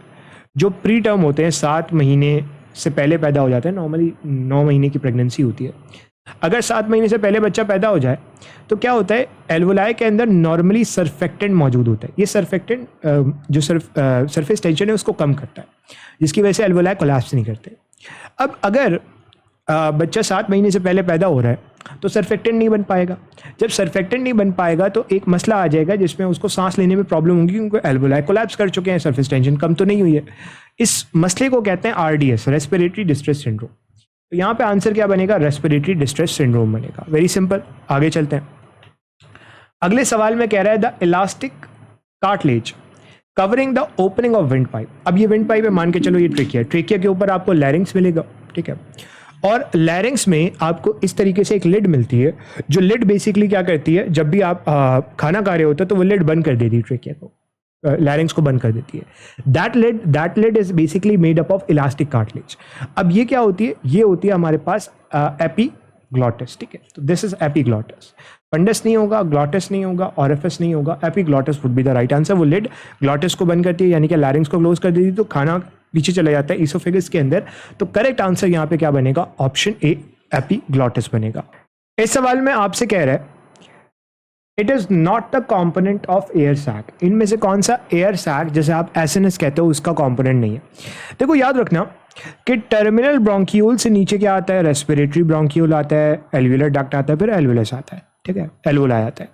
जो प्री टर्म होते हैं, 7 महीने से पहले पैदा हो जाते हैं, नॉर्मली 9 महीने की प्रेगनेंसी होती है। अगर 7 महीने से पहले बच्चा पैदा हो जाए तो क्या होता है, एल्वोलाई के अंदर नॉर्मली सर्फेक्टेंट मौजूद होता है। ये सर्फेक्टेंट जो सरफेस टेंशन है उसको कम करता है, जिसकी वजह से एल्वोलाई कोलैप्स नहीं करते। अब अगर बच्चा 7 महीने से पहले पैदा हो रहा है तो सर्फेक्टेंट नहीं बन पाएगा। जब सर्फेक्टेंट नहीं बन पाएगा तो एक मसला आ जाएगा जिसमें उसको सांस लेने में प्रॉब्लम होगी, क्योंकि एल्वोलाई कोलैप्स कर चुके हैं, सरफेस टेंशन कम तो नहीं हुई है। इस मसले को कहते हैं RDS, रेस्पिरेटरी डिस्ट्रेस सिंड्रोम। तो यहाँ पे आंसर क्या बनेगा? रेस्पिरेटरी डिस्ट्रेस सिंड्रोम बनेगा। Very simple. आगे चलते हैं। अगले सवाल में कह रहा है the elastic cartilage covering the opening of wind pipe. अब ये विंड पाइप है, मान के चलो ये ट्रेकिया है। ट्रेकिया के ऊपर आपको लैरिंग्स मिलेगा। ठीक है, और लैरिंग्स में आपको इस तरीके से एक लिड मिलती है, जो लिड बेसिकली क्या करती है, जब भी आप खाना खा रहे होते हो तो वो लिड बंद कर देती है, ट्रेकिया को, लैरिंग्स को बंद कर देती है। That lid is basically made up of elastic cartilage. अब ये क्या होती है? ये होती है हमारे पास एपीग्लॉटिस। ठीक है, तो दिस इज एपीग्लॉटिस। फंडस नहीं होगा, ग्लॉटिस नहीं होगा, ऑरिफिस नहीं होगा, epiglottis would be the right answer. वो लिड ग्लॉटिस को बंद करती है, यानी कि लैरिंग्स को क्लोज कर देती है, तो खाना पीछे चला जाता है ईसोफेगस के अंदर। तो करेक्ट आंसर यहाँ पे क्या बनेगा? ऑप्शन ए, एपीग्लॉटिस बनेगा। इस सवाल में आपसे कह रहा है it is not the component of air sac. इनमें से कौन सा एयर सैक, जैसे आप एसएनएस कहते हो, उसका कॉम्पोनेंट नहीं है? देखो याद रखना कि टर्मिनल ब्रोंक्यूल से नीचे क्या आता है? रेस्पिरेटरी ब्रोंक्यूल आता है, एल्वियुलर डक्ट आता है, फिर एल्वुलस आता है। ठीक है, एल्वुलाई आता है।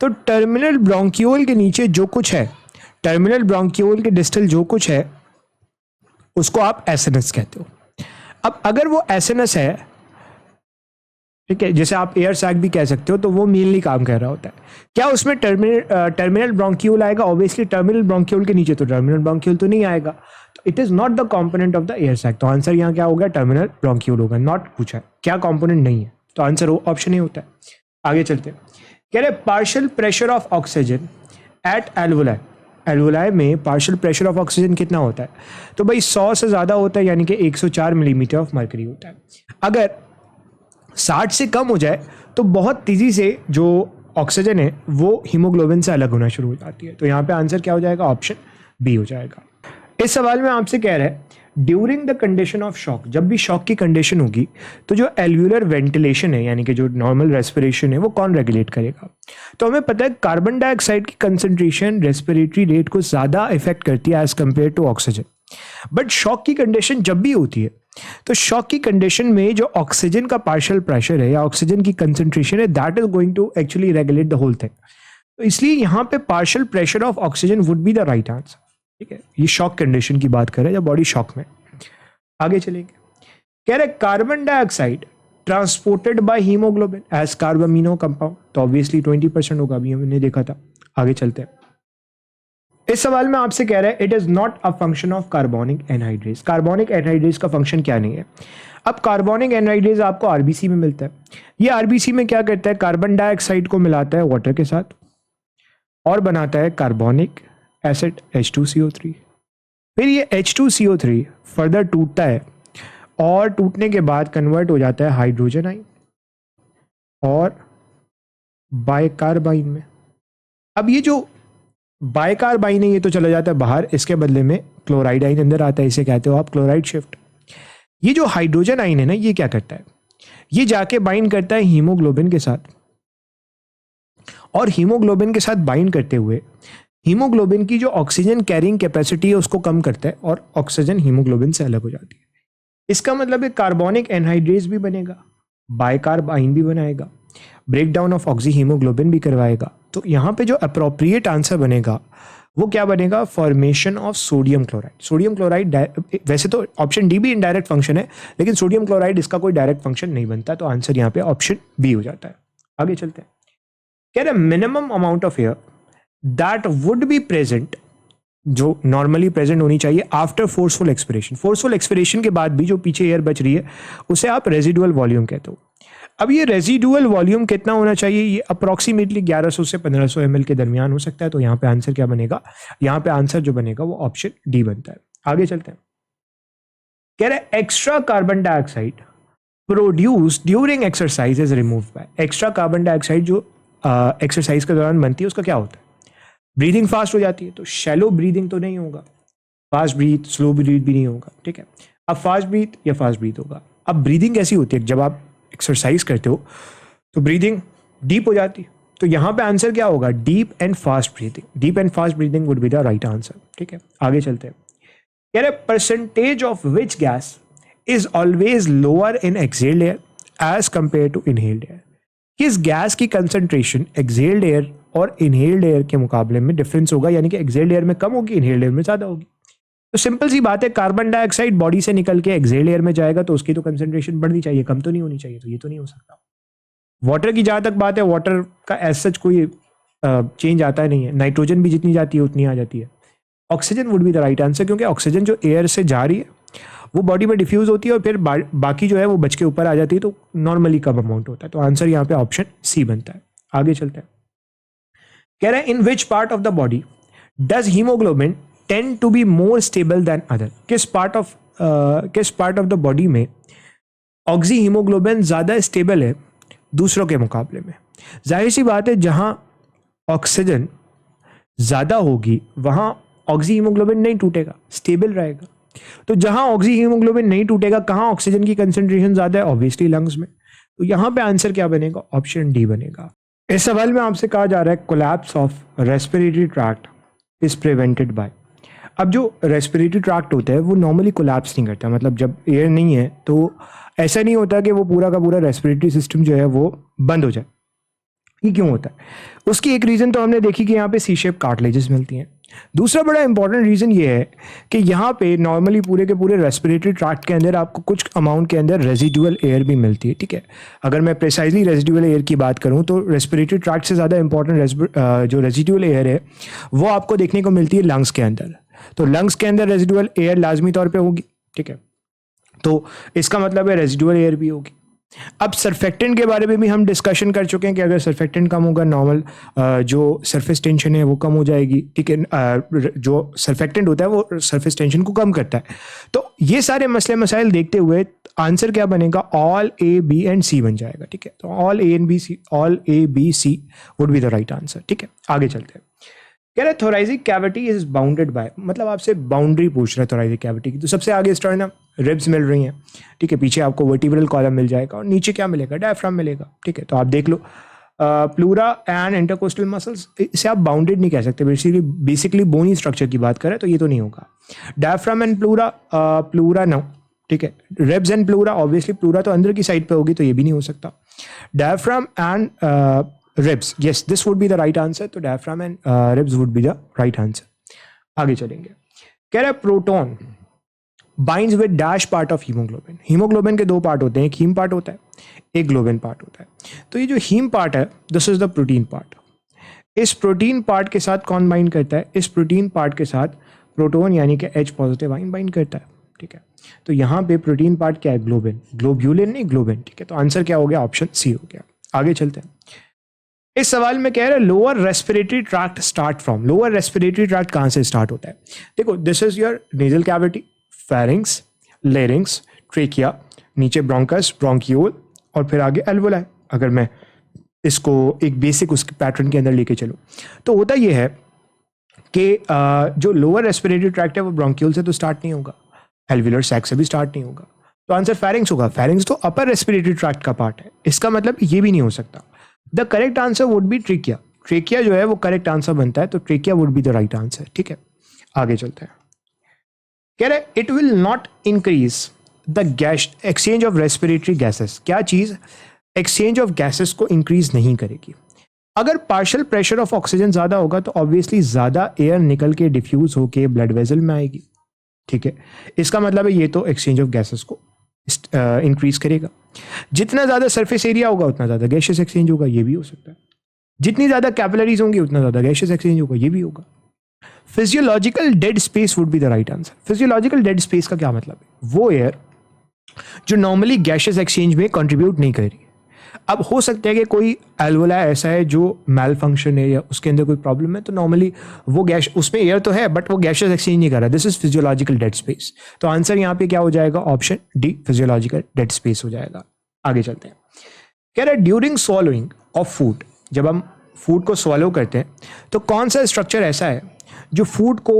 तो टर्मिनल ब्रोंक्यूल के नीचे जो कुछ है, टर्मिनल ब्रोंक्यूल के डिस्टल जो कुछ है, उसको आप एसएनएस कहते हो। अब अगर वो एसएनएस है, ठीक है, जैसे आप एयर सैक भी कह सकते हो, तो वो मेनली काम कर रहा होता है। क्या उसमें टर्मिनल ब्रोंक्यूल आएगा? ऑब्वियसली टर्मिनल ब्रोंक्यूल के नीचे तो टर्मिनल ब्रोंक्यूल तो नहीं आएगा, तो it is not the component of the air sac. तो आंसर यहाँ क्या होगा? टर्मिनल ब्रोंक्यूल होगा। नॉट पूछा है, क्या कंपोनेंट नहीं है, तो आंसर ऑप्शन ए होता है। आगे चलते हैं। कह रहे partial pressure of oxygen at alveoli. Alveoli में पार्शियल प्रेशर ऑफ ऑक्सीजन कितना होता है? तो भाई 100 से ज़्यादा होता है, यानी कि 104 मिलीमीटर ऑफ मर्करी होता है। अगर 60 से कम हो जाए तो बहुत तेज़ी से जो ऑक्सीजन है वो हीमोग्लोबिन से अलग होना शुरू हो जाती है। तो यहाँ पे आंसर क्या हो जाएगा? ऑप्शन बी हो जाएगा। इस सवाल में आपसे कह रहा है during the condition of shock, जब भी शॉक की कंडीशन होगी तो जो एल्व्यूलर वेंटिलेशन है यानी कि जो नॉर्मल रेस्पिरेशन है वो कौन रेगुलेट करेगा? तो हमें पता है कार्बन डाइऑक्साइड की कंसंट्रेशन रेस्पिरेटरी रेट को ज़्यादा इफेक्ट करती है as compare to oxygen. But shock की कंडीशन जब भी होती है तो शॉक की कंडीशन में जो ऑक्सीजन का पार्शियल प्रेशर है या ऑक्सीजन की कंसंट्रेशन है that is going to actually regulate the whole thing. तो इसलिए यहाँ पे partial pressure of oxygen would be the right answer. ठीक है, ये शॉक कंडीशन की बात कर रहे हैं जब बॉडी शॉक में। आगे चलेंगे, कह रहे carbon dioxide transported by haemoglobin as carbamino compound, तो ऑब्वियसली 20% होगा, अभी हमने देखा था। आगे चलते हैं, इस सवाल में आपसे कह रहा है it is not a function of carbonic anhydrase. Carbonic anhydrase का फंक्शन क्या नहीं है? अब कार्बोनिक एनहाइड्रेज आपको आरबीसी में मिलता है। ये आरबीसी में क्या करता है? कार्बन डाइऑक्साइड को मिलाता है वाटर के साथ और बनाता है कार्बोनिक एसिड H2CO3। फिर ये H2CO3 फर्दर टूटता है और टूटने के बाद कन्वर्ट हो जाता है हाइड्रोजन आइन और बाइकार्बाइन में। अब ये जो बाइकार्बाइन है ये तो चला जाता है बाहर, इसके बदले में क्लोराइड आइन अंदर आता है, इसे कहते हो आप क्लोराइड शिफ्ट। ये जो हाइड्रोजन आइन है ना, ये क्या करता है? ये जाके बाइंड करता है हीमोग्लोबिन के साथ और हीमोग्लोबिन के साथ बाइंड करते हुए हीमोग्लोबिन की जो ऑक्सीजन कैरिंग कैपेसिटी है उसको कम करता है और ऑक्सीजन हीमोग्लोबिन से अलग हो जाती है। इसका मतलब है कार्बोनिक एनहाइड्रेज भी बनेगा, बाइकार्बाइन भी बनाएगा, break down of oxyhaemoglobin भी करवाएगा। तो यहाँ पे जो अप्रोप्रिएट आंसर बनेगा वो क्या बनेगा? Formation of sodium chloride. Sodium chloride वैसे तो ऑप्शन डी भी इनडायरेक्ट फंक्शन है, लेकिन सोडियम क्लोराइड इसका कोई डायरेक्ट फंक्शन नहीं बनता, तो आंसर यहाँ पे ऑप्शन बी हो जाता है। आगे चलते हैं, कह रहे minimum amount of air that would be present, जो नॉर्मली प्रेजेंट होनी चाहिए after forceful expiration. Forceful expiration के बाद भी जो पीछे एयर बच रही है उसे आप रेजिडुअल वॉल्यूम कहते हो। अब ये रेजिडुअल वॉल्यूम कितना होना चाहिए? ये अप्रोक्सीमेटली 1100 से 1500 ml के दरमियान हो सकता है। तो यहाँ पे आंसर क्या बनेगा? यहाँ पे आंसर जो बनेगा वो ऑप्शन डी बनता है। आगे चलते हैं, कह रहे extra carbon dioxide produce during exercise is remove by. Extra carbon dioxide जो एक्सरसाइज के दौरान बनती है उसका क्या होता है? ब्रीदिंग फास्ट हो जाती है, तो शैलो ब्रीदिंग तो नहीं होगा, फास्ट ब्रीथ स्लो ब्रीथ भी नहीं होगा। ठीक है, अब फास्ट ब्रीथ या फास्ट ब्रीथ होगा। अब ब्रीदिंग कैसी होती है? जब आप एक्सरसाइज करते हो तो ब्रीदिंग डीप हो जाती है, तो यहाँ पे आंसर क्या होगा? Deep and fast breathing. Deep and fast breathing would be the right answer. ठीक है, आगे चलते हैं, कह रहे percentage of which gas is always lower in exhaled air as compare to inhaled air. किस गैस की कंसंट्रेशन एक्सहेल्ड एयर और इनहेल्ड एयर के मुकाबले में डिफरेंस होगा, यानी कि एक्सहेल्ड एयर में कम होगी, इनहेल्ड एयर में ज्यादा होगी? तो सिंपल सी बात है, कार्बन डाइऑक्साइड बॉडी से निकल के एक्सहेल्ड एयर में जाएगा तो उसकी तो कंसंट्रेशन बढ़नी चाहिए, कम तो नहीं होनी चाहिए, तो ये तो नहीं हो सकता। वाटर की जहां तक बात है, वाटर का एज सच कोई चेंज आता नहीं है, नाइट्रोजन भी जितनी जाती है उतनी आ जाती है। Oxygen would be the right answer, क्योंकि ऑक्सीजन जो एयर से जा रही है वो बॉडी में डिफ्यूज होती है और फिर बाकी जो है वो बच के ऊपर आ जाती है, तो नॉर्मली कम अमाउंट होता है। तो आंसर यहाँ पे ऑप्शन सी बनता है। आगे चलते हैं, कह रहे हैं in which part of the body does haemoglobin tend to be more stable than other. किस पार्ट ऑफ द बॉडी में ऑक्सी हीमोग्लोबिन ज्यादा स्टेबल है दूसरों के मुकाबले में? जाहिर सी बात है, जहां ऑक्सीजन ज्यादा होगी वहां ऑक्सी हीमोग्लोबिन नहीं टूटेगा, स्टेबल रहेगा। तो जहां ऑक्सी हीमोग्लोबिन नहीं टूटेगा, कहां ऑक्सीजन की कंसंट्रेशन ज्यादा है? ऑब्वियसली लंग्स में। तो यहां पे आंसर क्या बनेगा? ऑप्शन डी बनेगा। इस सवाल में आपसे कहा जा रहा है collapse of respiratory tract is prevented by. अब जो रेस्पिरेटरी ट्रैक्ट होता है वो नॉर्मली कोलैप्स नहीं करता, मतलब जब एयर नहीं है तो ऐसा नहीं होता कि वो पूरा का पूरा रेस्पिरेटरी सिस्टम जो है वो बंद हो जाए। ये क्यों होता है? उसकी एक रीज़न तो हमने देखी कि यहाँ पे सी शेप कार्टिलेजेस मिलती हैं। दूसरा बड़ा इंपॉर्टेंट रीज़न ये है कि यहाँ पे नॉर्मली पूरे के पूरे रेस्पिरेटरी ट्रैक्ट के अंदर आपको कुछ अमाउंट के अंदर रेजिडुअल एयर भी मिलती है। ठीक है, अगर मैं प्रिसाइजली रेजिडुअल एयर की बात करूँ तो रेस्पिरेटरी ट्रैक्ट से ज़्यादा इंपॉर्टेंट जो रेजिडुअल एयर है वो आपको देखने को मिलती है लंग्स के अंदर। तो लंग्स के अंदर रेजिडुअल एयर लाजमी तौर पर होगी। ठीक है, तो इसका मतलब है रेजिडुअल एयर भी होगी। अब सरफेक्टेंट के बारे में भी हम डिस्कशन कर चुके हैं कि अगर सरफेक्टेंट कम होगा, नॉर्मल जो सरफेस टेंशन है वो कम हो जाएगी। ठीक है, जो सरफेक्टेंट होता है वो सरफेस टेंशन को कम करता है। तो ये सारे मसले मसाइल देखते हुए आंसर क्या बनेगा? All A B and C बन जाएगा। ठीक है, तो all A B C would be the right answer. ठीक है, आगे चलते हैं, कह रहे thoracic cavity is bounded by, मतलब आपसे बाउंड्री पूछ रहा है थोराइसिक कैविटी की। तो सबसे आगे स्टर्नम, रिब्स मिल रही हैं, ठीक है, पीछे आपको वर्टिब्रल कॉलम मिल जाएगा और नीचे क्या मिलेगा, डायफ्राम मिलेगा, ठीक है। तो आप देख लो प्लूरा एंड इंटरकोस्टल मसल्स, इसे आप बाउंडेड नहीं कह सकते, बेसिकली बोनी स्ट्रक्चर की बात करें तो ये तो नहीं होगा। Diaphragm and pleura, pleura no, ठीक है। Ribs and pleura, obviously pleura तो अंदर की साइड पे होगी तो ये भी नहीं हो सकता। Diaphragm and ribs, yes this would be the right answer, तो diaphragm and ribs would be the right answer. आगे चलेंगे, कह रहा है proton binds with dash part of haemoglobin. Haemoglobin के दो पार्ट होते हैं, एक हीम पार्ट होता है, एक ग्लोबिन पार्ट होता है। तो ये जो हीम पार्ट है, this is the protein part. इस प्रोटीन पार्ट के साथ कौन बाइंड करता है, इस प्रोटीन पार्ट के साथ प्रोटोन यानी कि H पॉजिटिव आयन बाइंड करता है, ठीक है। तो यहाँ पे प्रोटीन पार्ट क्या है, ग्लोबिन, ग्लोब्यूलिन नहीं ग्लोबिन, ठीक है। तो आंसर क्या हो गया, ऑप्शन सी हो गया। आगे चलते हैं, इस सवाल में कह रहे हैं lower respiratory tract start from. Lower respiratory tract कहाँ से स्टार्ट होता है, देखो this is your nasal cavity, pharynx, larynx, trachea, नीचे ब्रोंकस, ब्रोंकियोल और फिर आगे एल्वोलाई। अगर मैं इसको एक बेसिक उसके पैटर्न के अंदर लेके चलूँ तो होता ये है कि जो लोअर रेस्पिरेटरी ट्रैक्ट है वो ब्रोंकियोल से तो स्टार्ट नहीं होगा, एल्विलर सैक से भी स्टार्ट नहीं होगा, तो आंसर फेरिंग्स होगा। फेरिंग्स तो अपर रेस्पिरेटरी ट्रैक्ट का पार्ट है, इसका मतलब ये भी नहीं हो सकता। The correct answer would be trachea. Trachea जो है वो करेक्ट आंसर बनता है, तो trachea would be the right answer, ठीक है। आगे चलते हैं, कह रहे it will not increase the gas exchange of respiratory gases. क्या चीज एक्सचेंज ऑफ गैसेस को इंक्रीज नहीं करेगी। अगर पार्शियल प्रेशर ऑफ ऑक्सीजन ज्यादा होगा तो ऑब्वियसली ज्यादा एयर निकल के डिफ्यूज होके ब्लड वेसल में आएगी, ठीक है। इसका मतलब है ये तो एक्सचेंज ऑफ गैसेस को इंक्रीज करेगा। जितना ज्यादा सरफेस एरिया होगा उतना ज्यादा गैसेस एक्सचेंज होगा, ये भी हो सकता है। जितनी ज्यादा कैपिलरीज होंगी उतना ज्यादा गैसेस एक्सचेंज होगा, ये भी होगा। Physiological dead space would be the right answer. Physiological dead space का क्या मतलब है, वो एयर जो नॉर्मली गैसेस एक्सचेंज में कंट्रीब्यूट नहीं कर रही। अब हो सकता है कि कोई एल्वोलाई ऐसा है जो मेल फंक्शन है या उसके अंदर कोई प्रॉब्लम है, तो नॉर्मली वो गैस, उसमें एयर तो है बट वो गैसेस एक्सचेंज नहीं कर रहा, this is physiological dead space. तो आंसर यहाँ पे क्या हो जाएगा, option D physiological dead space हो जाएगा। आगे चलते हैं, कह रहा है ड्यूरिंग स्वॉलोइंग ऑफ फूड, जब हम फूड को स्वॉलो करते हैं तो कौन सा स्ट्रक्चर ऐसा है जो फूड को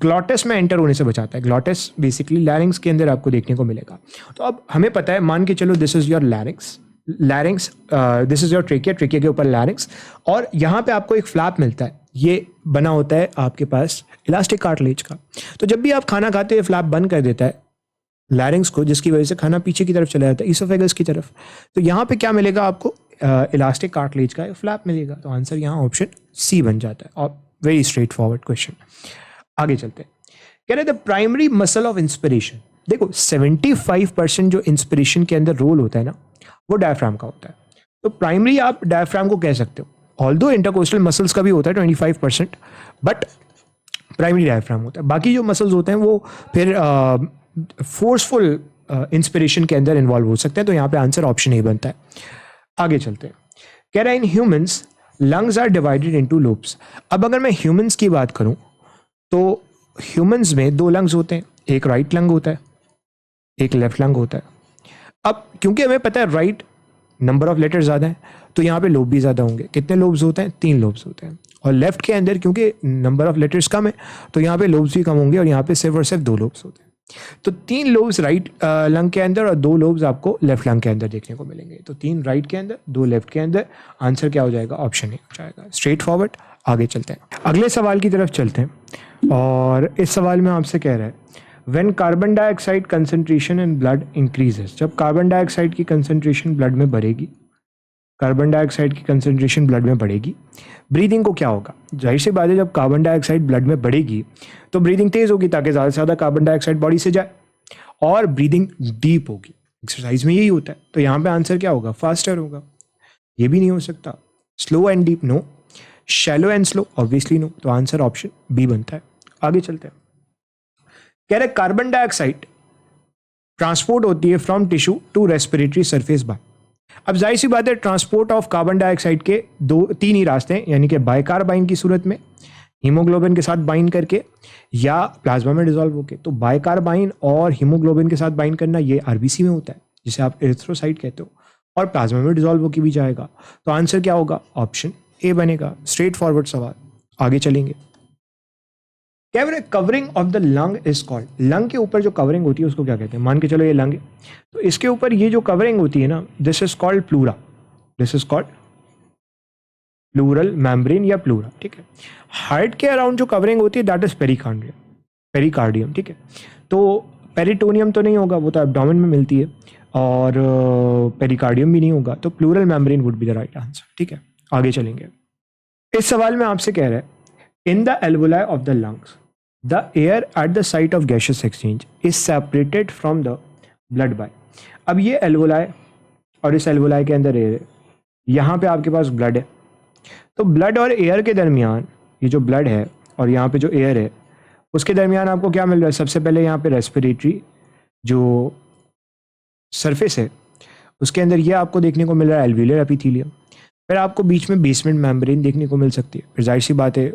ग्लॉटस में एंटर होने से बचाता है। ग्लॉटस बेसिकली लैरिंग्स के अंदर आपको देखने को मिलेगा। तो अब हमें पता है, मान के चलो this is your लैरिंग्स, लैरिंग्स this is your trachea, trachea के ऊपर लैरिंग्स, और यहाँ पे आपको एक फ्लैप मिलता है, ये बना होता है आपके पास इलास्टिक कार्टिलेज का। तो जब भी आप खाना खाते हैं फ्लैप बंद कर देता है लैरिंग्स को, जिसकी वजह से खाना पीछे की तरफ चला जाता है, इसोफेगस की तरफ। तो यहाँ पे क्या मिलेगा आपको, इलास्टिक कार्टिलेज का फ्लैप मिलेगा। तो आंसर यहाँ ऑप्शन सी बन जाता है, और वेरी स्ट्रेट फॉरवर्ड क्वेश्चन। आगे चलते हैं, कह रहे the primary muscle of inspiration. देखो 75% जो इंस्पिरेशन के अंदर रोल होता है ना, वो डायफ्राम का होता है। तो प्राइमरी आप डायफ्राम को कह सकते हो, ऑल्दो इंटरकोस्टल मसल्स का भी होता है 25%, बट प्राइमरी डायफ्राम होता है। बाकी जो मसल्स होते हैं वो फिर फोर्सफुल इंस्पिरेशन के अंदर इन्वॉल्व हो सकते हैं। तो यहाँ पे आंसर ऑप्शन ए बनता है। आगे चलते हैं, कह रहा है in humans lungs are divided into lobes. अब अगर मैं ह्यूमंस की बात करूं तो ह्यूमंस में दो लंग्स होते हैं, एक राइट लंग होता है, एक लेफ्ट लंग होता है। अब क्योंकि हमें पता है राइट नंबर ऑफ लेटर ज़्यादा है, तो यहाँ पे लोब भी ज़्यादा होंगे। कितने लोब्स होते हैं, 3 लोब्स होते हैं। और लेफ्ट के अंदर क्योंकि नंबर ऑफ लेटर्स कम है, तो यहाँ पे लोब्स भी कम होंगे, और यहाँ पे सिर्फ और सिर्फ 2 लोब्स होते हैं। तो 3 लोब्स राइट लंग के अंदर और 2 लोब्स आपको लेफ्ट लंग के अंदर देखने को मिलेंगे। तो 3 राइट के अंदर, 2 लेफ्ट के अंदर। आंसर क्या हो जाएगा, ऑप्शन ए हो जाएगा, स्ट्रेट फॉरवर्ड। आगे चलते हैं, अगले सवाल की तरफ चलते हैं, और इस सवाल में आपसे कह रहा है when carbon dioxide concentration in blood increases. जब कार्बन डाइऑक्साइड की कंसंट्रेशन ब्लड में बढ़ेगी, कार्बन डाइऑक्साइड की कंसंट्रेशन ब्लड में बढ़ेगी, ब्रीदिंग को क्या होगा। जाहिर सी बात है, जब कार्बन डाइऑक्साइड ब्लड में बढ़ेगी तो ब्रीदिंग तेज होगी ताकि ज़्यादा से ज़्यादा कार्बन डाइऑक्साइड बॉडी से जाए, और ब्रीदिंग डीप होगी। एक्सरसाइज में यही होता है। तो यहाँ पे आंसर क्या होगा, फास्टर होगा। ये भी नहीं हो सकता, slow and deep no, shallow and slow obviously no. तो आंसर ऑप्शन बी बनता है। आगे चलते हैं, कह रहे कार्बन डाइऑक्साइड ट्रांसपोर्ट होती है from tissue to respiratory surface by. अब जाहिर सी बात है, ट्रांसपोर्ट ऑफ कार्बन डाइऑक्साइड के 3 ही रास्ते हैं, यानी कि बायकार्बाइन की सूरत में हीमोग्लोबिन के साथ बाइंड करके, या प्लाज्मा में डिसॉल्व होके। तो बायकार्बाइन और हीमोग्लोबिन के साथ बाइंड करना ये आरबीसी में होता है, जिसे आप एरिथ्रोसाइट कहते हो, और प्लाज्मा में डिसॉल्व होके भी जाएगा। तो आंसर क्या होगा, ऑप्शन ए बनेगा, स्ट्रेट फॉरवर्ड सवाल। आगे चलेंगे। क्या बोले, covering of the lung is called, lung के ऊपर जो कवरिंग होती है उसको क्या कहते हैं। मान के चलो ये लंग है, तो इसके ऊपर ये जो कवरिंग होती है ना, this is called pleura, this is called pleural membrane या प्लूरा, ठीक है। हार्ट के अराउंड जो कवरिंग होती है दैट इज पेरिकार्डियम, पेरिकार्डियम, ठीक है। तो पेरिटोनियम तो नहीं होगा, वो तो एब्डोमेन में मिलती है, और पेरिकार्डियम भी नहीं होगा, तो pleural membrane would be the right answer, ठीक है। आगे चलेंगे। इस सवाल में आपसे कह रहा है, in the alveoli of the lungs the air at the site of gaseous exchange is separated from the blood bye. अब ये एल्वोलाई और इस एल्वोलाई के अंदर एयर है, यहाँ पे आपके पास ब्लड है, तो ब्लड और एयर के दरमियान, ये जो ब्लड है और यहाँ पे जो एयर है उसके दरमियान आपको क्या मिल रहा है। सबसे पहले यहाँ पे रेस्पिरेटरी जो सरफेस है उसके अंदर ये आपको देखने को मिल रहा है एल्वियुलर एपिथेलियम, फिर आपको बीच में बेसमेंट मेम्ब्रेन देखने को मिल सकती है, फिर जाहिर सी बात है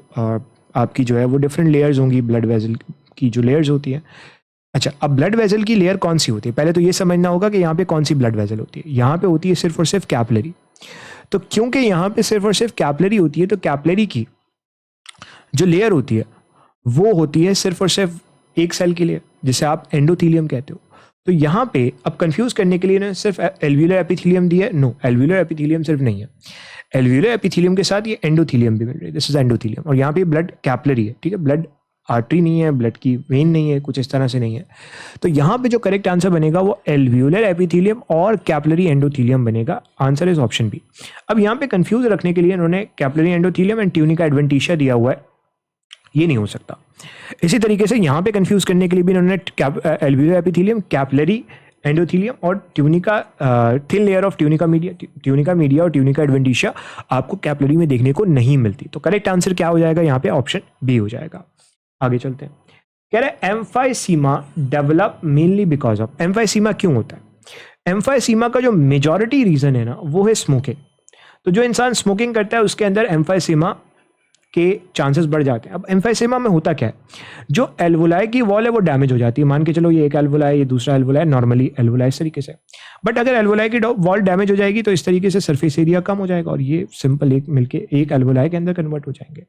आपकी जो है वो डिफरेंट लेयर्स होंगी, ब्लड वेजल की जो लेयर्स होती है। अच्छा, अब ब्लड वेजल की लेयर कौन सी होती है, पहले तो ये समझना होगा कि यहाँ पे कौन सी ब्लड वेजल होती है। यहाँ पे होती है सिर्फ और सिर्फ कैपिलरी, तो क्योंकि यहाँ पे सिर्फ और सिर्फ कैपिलरी होती है, तो कैपिलरी की जो लेयर होती है वो होती है सिर्फ और सिर्फ एक सेल की लेयर, जिसे आप एंडोथीलियम कहते हो। तो यहाँ पे अब कंफ्यूज करने के लिए ना सिर्फ एल्वियुलर एपिथेलियम दिया है, नो, एल्वियुलर एपिथेलियम सिर्फ नहीं है, एल्वियुलर एपिथेलियम के साथ ये एंडोथीलियम भी मिल रही है, दिस इज एंडोथीलियम। और यहाँ पे ब्लड कैपिलरी है, ठीक है, ब्लड आर्टरी नहीं है, ब्लड की वेन नहीं है, कुछ इस तरह से नहीं है। तो यहाँ पे जो करेक्ट आंसर बनेगा वो एल्वियुलर एपिथेलियम और कैपिलरी एंडोथीलियम बनेगा, आंसर इज ऑप्शन बी। अब यहाँ पे कंफ्यूज रखने के लिए इन्होंने capillary endothelium and tunica adventitia दिया हुआ है, ये नहीं हो सकता। इसी तरीके से यहाँ पे कंफ्यूज करने के लिए भी इन्होंने एल्वियुलर एपिथेलियम, कैपिलरी एंडोथीलियम और tunica, thin layer of tunica media और ट्यूनिका एडवेंटिशिया आपको कैपिलरी में देखने को नहीं मिलती। तो करेक्ट आंसर क्या हो जाएगा यहाँ पे, ऑप्शन बी हो जाएगा। आगे चलते हैं। कह रहे हैं emphysema develop mainly because of, emphysema क्यों होता है। एम्फाइसीमा का जो मेजॉरिटी रीजन है ना वो है स्मोकिंग। तो जो इंसान स्मोकिंग करता है उसके अंदर एम्फाइसीमा के चांसेस बढ़ जाते हैं। अब एम्फाइसीमा में होता क्या है, जो एल्वोलाई की वॉल है वो डैमेज हो जाती है। मान के चलो ये एक एल्वोलाई, ये दूसरा एल्वोलाई, नॉर्मली एल्वोलाई इस तरीके से, बट अगर एल्वोलाई की वॉल डैमेज हो जाएगी तो इस तरीके से सरफेस एरिया कम हो जाएगा और ये सिंपल एक मिलके एक एल्वोलाई के अंदर कन्वर्ट हो जाएंगे।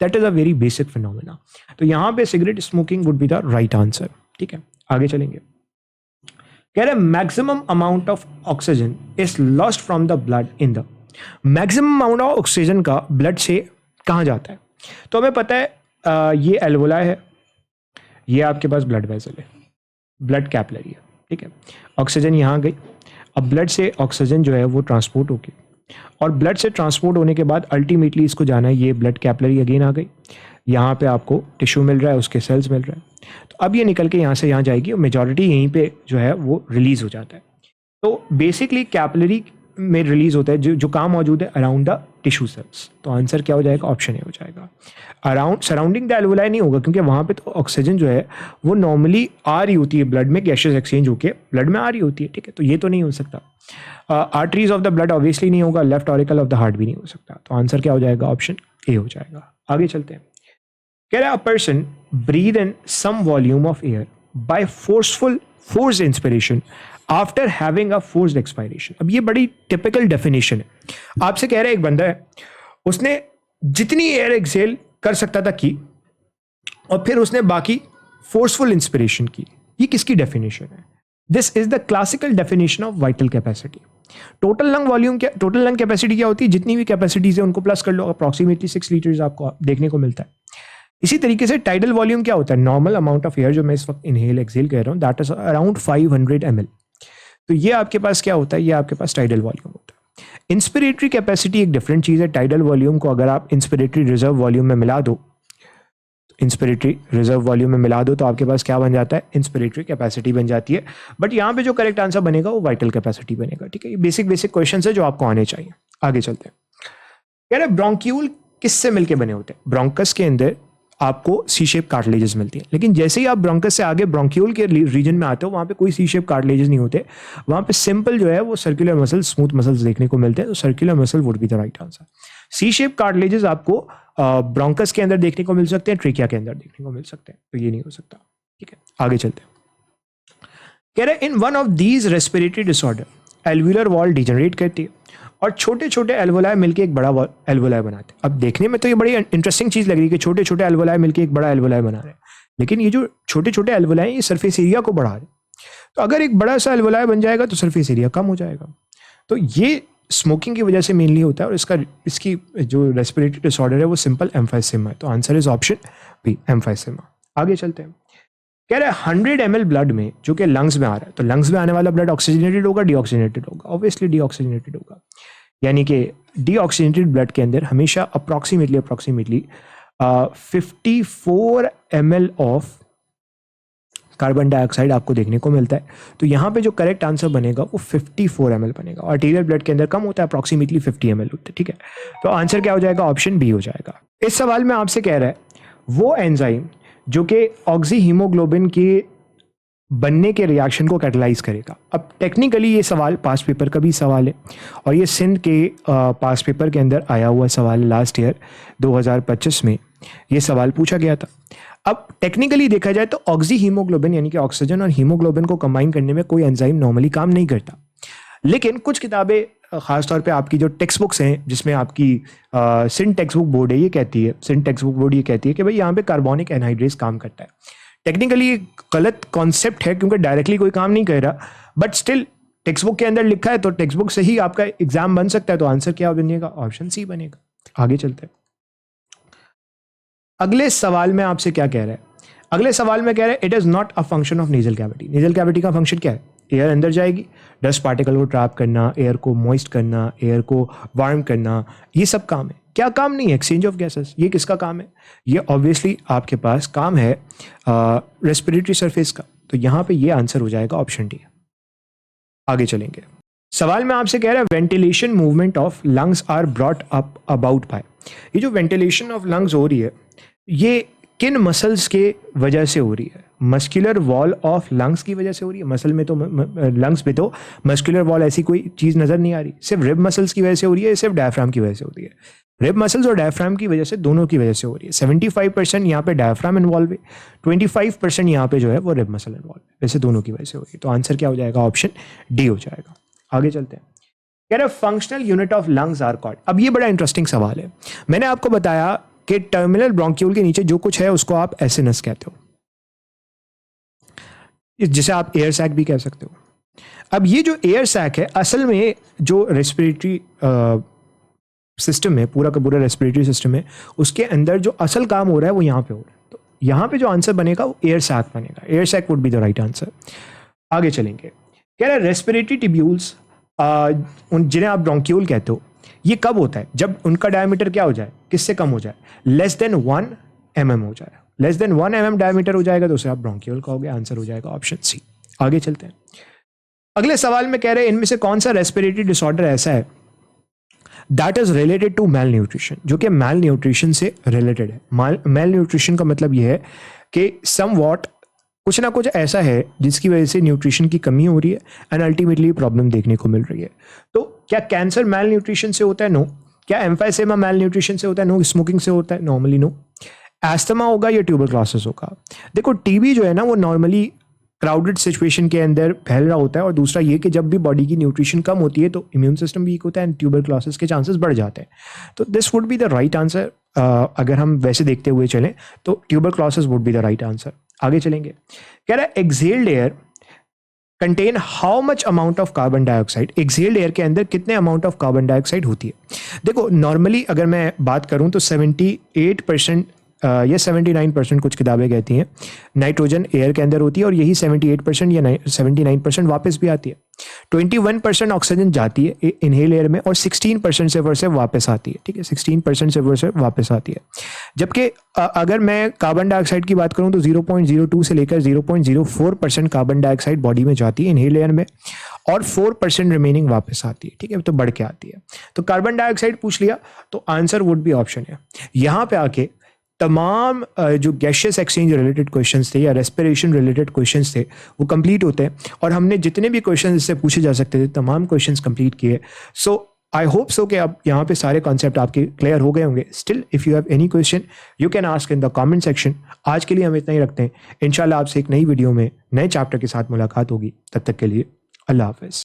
That is a very basic phenomena. तो यहाँ पे cigarette smoking would be the right answer, ठीक है। आगे चलेंगे। कह रहे maximum amount of oxygen is lost from the blood in the, maximum amount of oxygen का ब्लड से कहाँ जाता है। तो हमें पता है ये एल्वोलाई है, ये आपके पास ब्लड वेसल है, ब्लड कैपिलरी है, ठीक है। ऑक्सीजन यहाँ गई, अब ब्लड से ऑक्सीजन जो है वो ट्रांसपोर्ट होगी और ब्लड से ट्रांसपोर्ट होने के बाद अल्टीमेटली इसको जाना है, ये ब्लड कैपिलरी अगेन आ गई, यहाँ पे आपको टिश्यू मिल रहा है, उसके सेल्स मिल रहा है, तो अब ये निकल के यहाँ से यहाँ जाएगी और मेजॉरिटी यहीं पे जो है वो रिलीज हो जाता है। तो बेसिकली कैपिलरी में रिलीज होता है जो काम मौजूद है अराउंड द टिश्यू सेल्स। तो आंसर क्या हो जाएगा, ऑप्शन ए हो जाएगा। अराउंड सराउंडिंग द एल्वोलाई नहीं होगा क्योंकि वहाँ पे तो ऑक्सीजन जो है वो नॉर्मली आ रही होती है ब्लड में, गैसेस एक्सचेंज होके ब्लड में आ रही होती है, ठीक है। तो ये तो नहीं हो सकता। Arteries of the blood obviously नहीं होगा, left auricle of the heart भी नहीं हो सकता। तो आंसर क्या हो जाएगा, ऑप्शन ए हो जाएगा। आगे चलते हैं। कह रहा है a person breathe in some volume of air by force inspiration after having a forced expiration. अब ये बड़ी टिपिकल डेफिनेशन है। आपसे कह रहे हैं एक बंदा है, उसने जितनी एयर एक्सेल कर सकता था की और फिर उसने बाकी फोर्सफुल इंस्पिरेशन की। ये किसकी डेफिनेशन है? This is the classical definition of vital capacity. Total lung volume क्या, टोटल लंग कैपेसिटी क्या होती है, जितनी भी कैपेसिटीज है उनको प्लस कर लो, अप्रॉक्सीमेटली 6 लीटर्स आपको देखने को मिलता है। इसी तरीके से टाइडल वॉल्यूम क्या होता है, नॉर्मल अमाउंट ऑफ एयर जो मैं इस वक्त इनहेल एक्सेल कह रहा हूं, दैट इज अराउंड 500 ml। तो ये आपके पास क्या होता है, ये आपके पास टाइडल वॉल्यूम होता है। इंस्पिरेटरी कैपेसिटी एक डिफरेंट चीज है। टाइडल वॉल्यूम को अगर आप इंस्पिरेटरी रिजर्व वॉल्यूम में मिला दो, इंस्पिरेटरी रिजर्व वॉल्यूम में मिला दो तो आपके पास क्या बन जाता है, इंस्पिरेटरी कैपेसिटी बन जाती है। बट यहाँ पे जो करेक्ट आंसर बनेगा वो वाइटल कैपेसिटी बनेगा, ठीक है। ये बेसिक क्वेश्चन है जो आपको आने चाहिए। आगे चलते हैं। कह रहे ब्रोंक्यूल किससे मिलके बने होते हैं। ब्रोंकस के अंदर आपको सी शेप कार्टिलेजेस मिलती है, लेकिन जैसे ही आप ब्रोंकस से आगे ब्रोंक्यूल के रीजन में आते हो वहां पे कोई सी शेप कार्टिलेजेस नहीं होते। वहां पे सिंपल जो है वो सर्कुलर मसल, स्मूथ मसल्स देखने को मिलते हैं। तो circular muscle would be the right answer. C shape cartilages आपको ब्रोंकस के अंदर देखने को मिल सकते हैं, ट्रेकिया के अंदर देखने को मिल सकते हैं। तो ये नहीं हो सकता, ठीक है। आगे चलते हैं। कह रहे in one of these respiratory disorder alveolar wall degenerate करती है और छोटे छोटे एल्वोलाई मिलके एक बड़ा एल्वोलाई बनाते हैं। अब देखने में तो ये बड़ी इंटरेस्टिंग चीज़ लग रही है कि छोटे छोटे एल्वोलाई मिलके एक बड़ा एल्वोलाई बना रहे हैं, लेकिन ये जो छोटे छोटे एल्वोलाई ये सरफेस एरिया को बढ़ा रहे हैं। तो अगर एक बड़ा सा एल्वोलाई बन जाएगा तो सरफेस एरिया कम हो जाएगा। तो ये स्मोकिंग की वजह से मेनली होता है, और इसकी जो रेस्पिरेटरी डिसऑर्डर है वो सिंपल एम्फाइसेमा है। तो answer is option B, emphysema. आगे चलते हैं। कह रहा है 100 ml ब्लड में जो कि लंग्स में आ रहा है, तो लंग्स में आने वाला ब्लड ऑक्सीजनेटेड होगा डीऑक्सीजनेटेड होगा? ऑब्वियसली डीऑक्सीजनेटेड होगा। यानी कि डीऑक्सीजनेटेड ब्लड के अंदर हमेशा approximately 54 ml of carbon dioxide आपको देखने को मिलता है। तो यहाँ पे जो करेक्ट आंसर बनेगा वो 54 ml बनेगा। आर्टीरियल ब्लड के अंदर कम होता है, अप्रॉक्सीमेटली 50 ml होता है। ठीक है, तो आंसर क्या हो जाएगा? ऑप्शन बी हो जाएगा। इस सवाल में आपसे कह रहा है वो एंजाइम जो कि ऑक्सी हीमोग्लोबिन के बनने के रिएक्शन को कैटलाइज करेगा। अब टेक्निकली ये सवाल पास्ट पेपर का भी सवाल है, और ये सिंध के पास्ट पेपर के अंदर आया हुआ सवाल, लास्ट ईयर 2025 में ये सवाल पूछा गया था। अब टेक्निकली देखा जाए तो ऑक्सी हीमोग्लोबिन यानी कि ऑक्सीजन और हीमोग्लोबिन को कंबाइन करने में कोई एंजाइम नॉर्मली काम नहीं करता, लेकिन कुछ किताबें खासतौर पे आपकी जो टेक्स्ट बुक्स हैं, जिसमें आपकी सिंध टेक्स्ट बुक बोर्ड है, ये कहती है, सिंध टेक्स्ट बुक बोर्ड ये कहती है कि भाई यहाँ पे कार्बोनिक एनहाइड्रेस काम करता है। टेक्निकली ये गलत कॉन्सेप्ट है क्योंकि डायरेक्टली कोई काम नहीं कर रहा, बट स्टिल टेक्स्ट बुक के अंदर लिखा है तो टेक्स्ट बुक से ही आपका एग्जाम बन सकता है। तो आंसर क्या बनेगा? ऑप्शन सी बनेगा। आगे चलते हैं। अगले सवाल में आपसे क्या कह रहा है? अगले सवाल में कह रहा है it is not a function of nasal cavity. Nasal cavity का फंक्शन क्या है? एयर अंदर जाएगी, डस्ट पार्टिकल को ट्रैप करना, एयर को मॉइस्ट करना, एयर को वार्म करना, ये सब काम है। क्या काम नहीं है? Exchange of gases. ये किसका काम है? ये ऑब्वियसली आपके पास काम है रेस्पिरेटरी सरफेस का। तो यहाँ पे ये आंसर हो जाएगा ऑप्शन डी। आगे चलेंगे। सवाल में आपसे कह रहा है ventilation movement of lungs are brought up about by. ये जो वेंटिलेशन ऑफ लंग्स हो रही है ये किन मसल्स के वजह से हो रही है? मस्कुलर वॉल ऑफ लंग्स की वजह से हो रही है। मसल में तो लंग्स में तो मस्कुलर वॉल ऐसी कोई चीज़ नज़र नहीं आ रही। सिर्फ रिब मसल्स की वजह से हो रही है, सिर्फ डायफ्राम की वजह से हो रही है? रिब मसल्स और डायफ्राम की वजह से, दोनों की वजह से हो रही है। 75% यहाँ पे डायफ्राम इन्वॉल्व है, 25% यहाँ पे जो है वो रिब मसल इन्वॉल्व है। वैसे दोनों की वजह से हो रही है। तो आंसर क्या हो जाएगा? ऑप्शन डी हो जाएगा। आगे चलते हैं। कह रहे functional unit of lungs are called. अब ये बड़ा इंटरेस्टिंग सवाल है। मैंने आपको बताया कि टर्मिनल ब्रोंक्यूल के नीचे जो कुछ है उसको आप एसिनस कहते हो, जिसे आप एयर सैक भी कह सकते हो। अब ये जो एयर सैक है असल में जो रेस्पिरेटरी सिस्टम है, पूरा का पूरा रेस्पिरेटरी सिस्टम है, उसके अंदर जो असल काम हो रहा है वो यहाँ पे हो रहा है। तो यहाँ पे जो आंसर बनेगा वो एयर सैक बनेगा। Air sac would be the right answer. आगे चलेंगे। कह रहा है रेस्पिरेटरी ट्यूब्यूल्स जिन्हें आप ब्रोंक्यूल कहते हो, ये कब होता है? जब उनका डायमीटर क्या हो जाए? किससे कम हो जाए? लेस देन 1 mm हो जाए। लेस देन 1 mm डायमीटर हो जाएगा तो उसे आप ब्रोंक्यूल कहोगे। आंसर हो जाएगा ऑप्शन सी। आगे चलते हैं। अगले सवाल में कह रहे हैं इनमें से कौन सा रेस्पिरेटरी डिसऑर्डर ऐसा है that is related to malnutrition, जो कि मैल न्यूट्रिशन से रिलेटेड है। मैल न्यूट्रिशन का मतलब यह है कि सम वॉट कुछ ना कुछ ऐसा है जिसकी वजह से न्यूट्रिशन की कमी हो रही है एंड अल्टीमेटली प्रॉब्लम देखने को मिल रही है। तो क्या कैंसर मैल न्यूट्रिशन से होता है? नो। क्या एम्फाइसेमा मैल न्यूट्रिशन से होता है? नो। स्मोकिंग से होता है? Normally no. एस्थमा होगा या ट्यूबरक्लोसिस होगा? देखो टीबी जो है ना वो नॉर्मली क्राउडेड सिचुएशन के अंदर फैल रहा होता है, और दूसरा ये कि जब भी बॉडी की न्यूट्रिशन कम होती है तो इम्यून सिस्टम वीक होता है एंड ट्यूबरक्लोसिस के चांसेस बढ़ जाते हैं। तो this would be the right answer. अगर हम वैसे देखते हुए चलें तो tuberculosis would be the right answer. आगे चलेंगे। कह रहा है exhaled air contain how much amount of carbon dioxide. Exhaled air के अंदर कितने अमाउंट ऑफ कार्बन डाइऑक्साइड होती है? देखो नॉर्मली अगर मैं बात करूं तो 78% या 79% कुछ किताबें कहती हैं नाइट्रोजन एयर के अंदर होती है, और यही 78% या 79% वापस भी आती है। 21% ऑक्सीजन जाती है इनहेल एयर में, और 16% से वापस आती है। ठीक है, 16% से वापस आती है। जबकि अगर मैं कार्बन डाइऑक्साइड की बात करूं तो 0.02 से लेकर 0.04% कार्बन डाइऑक्साइड बॉडी में जाती है इनहेल एयर में, और 4% रिमेनिंग वापस आती है। ठीक है, तो बढ़ के आती है। तो कार्बन डाइऑक्साइड पूछ लिया तो आंसर वुड बी ऑप्शन है। यहाँ पे आके तमाम जो गैशियस एक्सचेंज रिलेटेड क्वेश्चंस थे या रेस्पिरेशन रिलेटेड क्वेश्चंस थे वो कंप्लीट होते हैं, और हमने जितने भी क्वेश्चंस इससे पूछे जा सकते थे तमाम क्वेश्चंस कंप्लीट किए। सो आई होप सो कि अब यहाँ पे सारे कॉन्सेप्ट आपके क्लियर हो गए होंगे। Still if you have any question you can ask in the comment section. आज के लिए हम इतना ही रखते हैं। इंशाल्लाह आपसे एक नई वीडियो में नए चैप्टर के साथ मुलाकात होगी। तब तक के लिए अल्लाह हाफिज़।